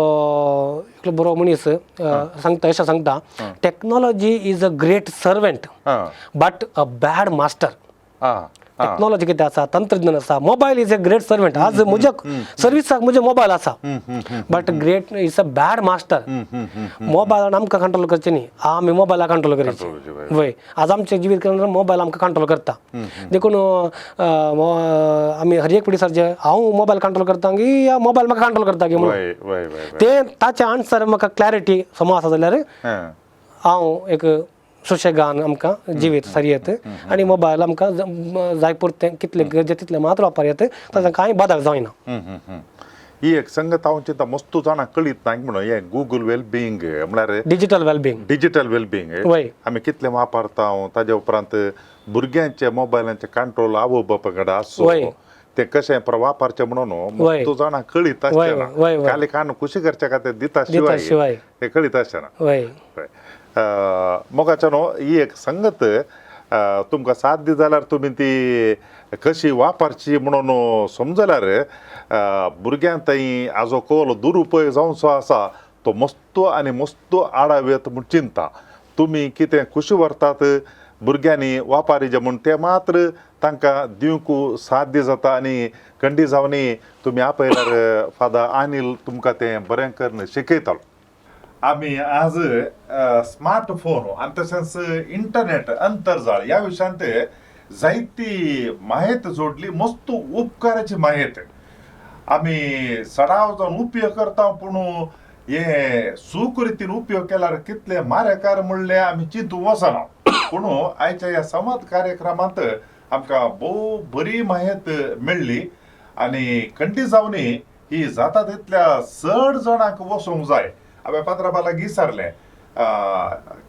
बरो मनीस सांगता अशें सांगता technology is a great servant but a bad master technology कितें आसा तंत्रज्ञान आसा mobile is a great servant आज म्हज्या सर्विसाक म्हजे मोबायल आसा but great is a bad master मोबायलान आमकां कंट्रोल करचें न्ही आमी मोबायलाक कंट्रोल करचें वय आज आमचें जिवीत केंद्र मोबायल आमकां कंट्रोल करता देखून आमी हर एक पिढी जे हांव मोबायल कंट्रोल करता की मोबायल म्हाका कंट्रोल करता की म्हणून ते ताचे आन्सर म्हाका क्लॅरिटी समज आसा जाल्यार हांव एक सुशेगान आमकां जिवीत सरयत आनी मोबायल आमकां जाय पुरतें कितले गरजे तितले मात्र वापरयत ताचो कांय बदल जायना ही एक संगत हांव चिंता मस्त जाणांक कळीत ना म्हणून हे गुगल वेलबिंग म्हळ्यार डिजिटल वेलबिंग आमी कितले वापरता ताजे उपरांत भुरग्यांचे मोबायलांचे कंट्रोल आवय बापा कडेन आसो ते कशें वापरचें म्हणून मस्त जाणांक कळीत आसचें खाली कान खुशी करचे खातीर दिता शिवाय ते कळीत आसचें मोगाच्या न्हू ही एक संगत तुमकां साथ दी जाल्यार तुमी ती कशी वापरची म्हणून समजल्यार भुरग्यांक थंय हाजो कल दुरुपयोग जावचो आसा तो मस्तो आनी मस्तो आडाव येता म्हूण चिंता तुमी कितें खुशी व्हरतात भुरग्यांनी वापारी म्हूण ते मात्र तांकां दिवंक साथ दी जाता आनी खंडी जावनी तुमी आपयल्यार फादर अनिल तुमकां तें बरें करून शिकयतालो आमी आज स्मार्टफोन आनी तशेंच इंटरनेट अंतरजाळ ह्या विशयांत जायती माहिती जोडली मस्त उपकाराची माहिती आमी सडाव जावन उपयोग करता पूण हे सूख रितीन उपयोग केल्यार कितले मारेकार म्हणले आमी चिंतूंक वचना पूण आयच्या ह्या संवाद कार्यक्रमांत आमकां भोव बरी माहिती मेळ्ळी आनी खंडी जावनी ही जाता तितल्या चड जाणांक वचूंक जाय हांवें पात्राबालाक विचारलें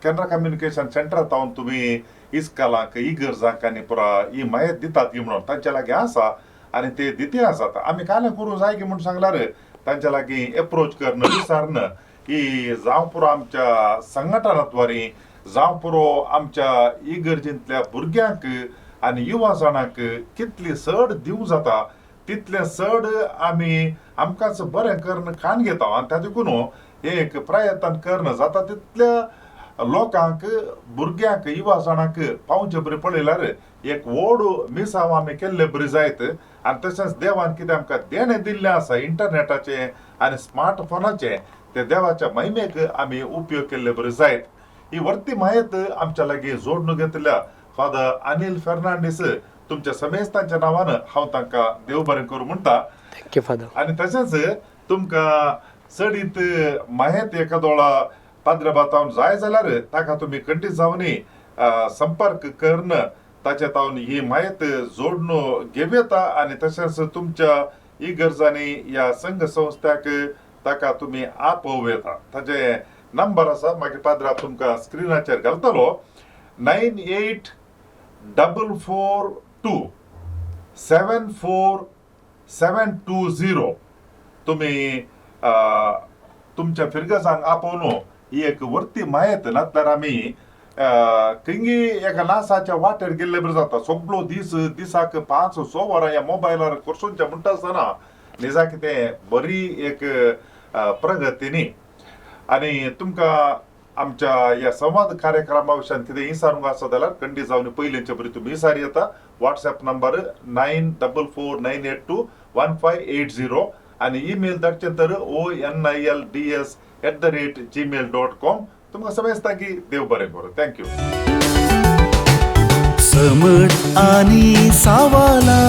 कॅनरा कम्युनिकेशन सेंटरांत हांव तुमी इस्कालांक इगर्जांक आनी पुरा ही माहिती दितात की म्हणून तांचे लागीं आसा आनी ते दिते आसात आमी कांय करूंक जाय की म्हणून सांगल्यार तांचे लागीं एप्रोच करण विचारण ही जावं पुरो आमच्या संघटनाद्वारी जावं पुरो आमच्या इगर्जेंतल्या भुरग्यांक आनी युवा जाणांक कितली चड दिवंक जाता तितलें चड आमी आमकांच बरें करून कान घेता आनी त्या देखून हे एक प्रयत्न करणं जाता तितल्या लोकांक भुरग्यांक युवा जाणांक पावचे बरें पळयल्यार एक व्हड मिसाव आमी केल्ले बरी जायत आनी तशेंच देवान कितें आमकां देणें दिल्लें आसा इंटरनेटाचें आनी स्मार्टफोनाचें ते देवाच्या महिमेक आमी उपयोग केल्ले बरे जायत ही वर्ती माहिती आमच्या लागीं जोडून घेतल्या फादर अनिल फर्नांडीस तुमच्या समेस्तांच्या नांवान हांव तांकां देव बरें करूं म्हणटा थँक्यू फादर आनी तशेंच तुमकां चडीत माहिती एखादोळा पाद्रबातावन जाय जाल्यार ताका तुमी खंडीत जावनी संपर्क करून ताचे तावन ही माहिती जोडून घेवं येता आनी तशेंच तुमच्या इगर्जांनी ह्या संघ संस्थाक ताका तुमी आपोवं येता ताचे नंबर आसा मागीर पाद्रा तुमकां स्क्रिनाचेर घालतलो 9844274720 तुमी तुमच्या फिरगसांक आपोवन ही एक वर्ती माहिती नातल्यार आमी खंयी एका नासाच्या वाटेर गेल्ले बरें जाता सगळो दिसाक 5-6 वरां ह्या मोबायलार करसूनचें म्हणटा आसतना निजा कितें बरी एक प्रगती न्ही आनी तुमकां आमच्या ह्या संवाद कार्यक्रमा विशयान कितें विचारूंक आसा जाल्यार खंडी जावन पयलींचे बरी तुमी विचार येता व्हॉट्सएप नंबर 9449821580 आणि ईमेल धाडचें तर ONILDS@gmail.com. तुमकां समजता की देव बरें करूं. थँक्यू. समट आणि सावाला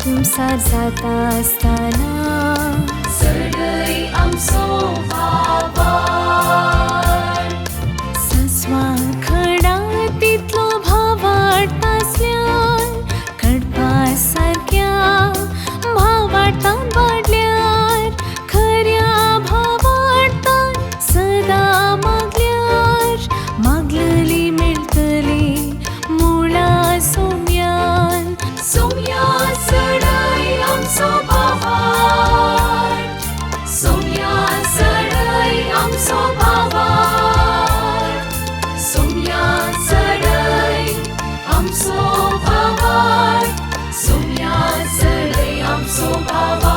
संसार जाता असताना सडई आमचो भावार सस्वा खडा तितलो भाव वाडटासल्यान कडपा सारक्या भावार्थान वाडल्यार खऱ्या भावार्थान सदा मागल्यार मागलेली मेळटली मुळा सोम्यान सोम्या सडई आमचो भावार सोम्या सडई आमचो भावार सोम्या सडई आमचो भावार सोम्या सडई आमचो भावार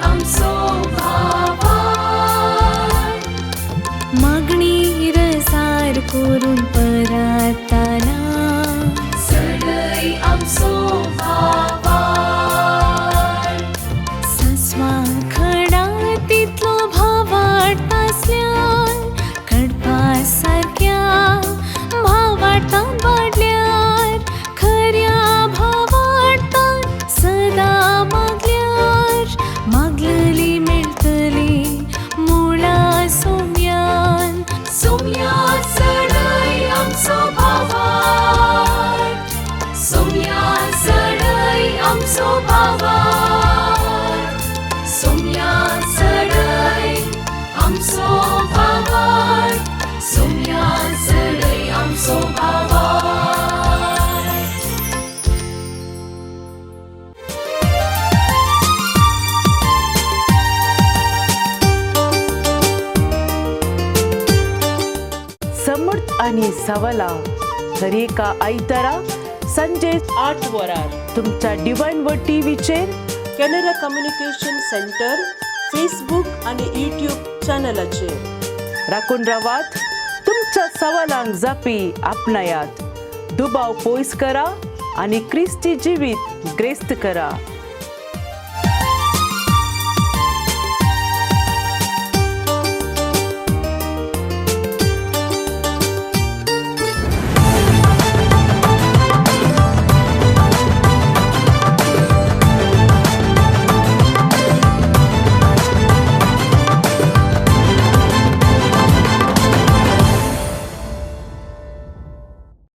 आमचो भावार आनी सवालां दर एका आयतारा सांजे 8 वरार तुमच्या डिवायन वर्ड टीव्हीचेर कॅनरा कम्युनिकेशन सेंटर फेसबुक आणि यूट्यूब चॅनलाचेर राखून रावात. तुमच्या सवालांक जापी आपणायात. दुबाव पयस करा आणि क्रिस्ती जिवीत ग्रेस्त करा.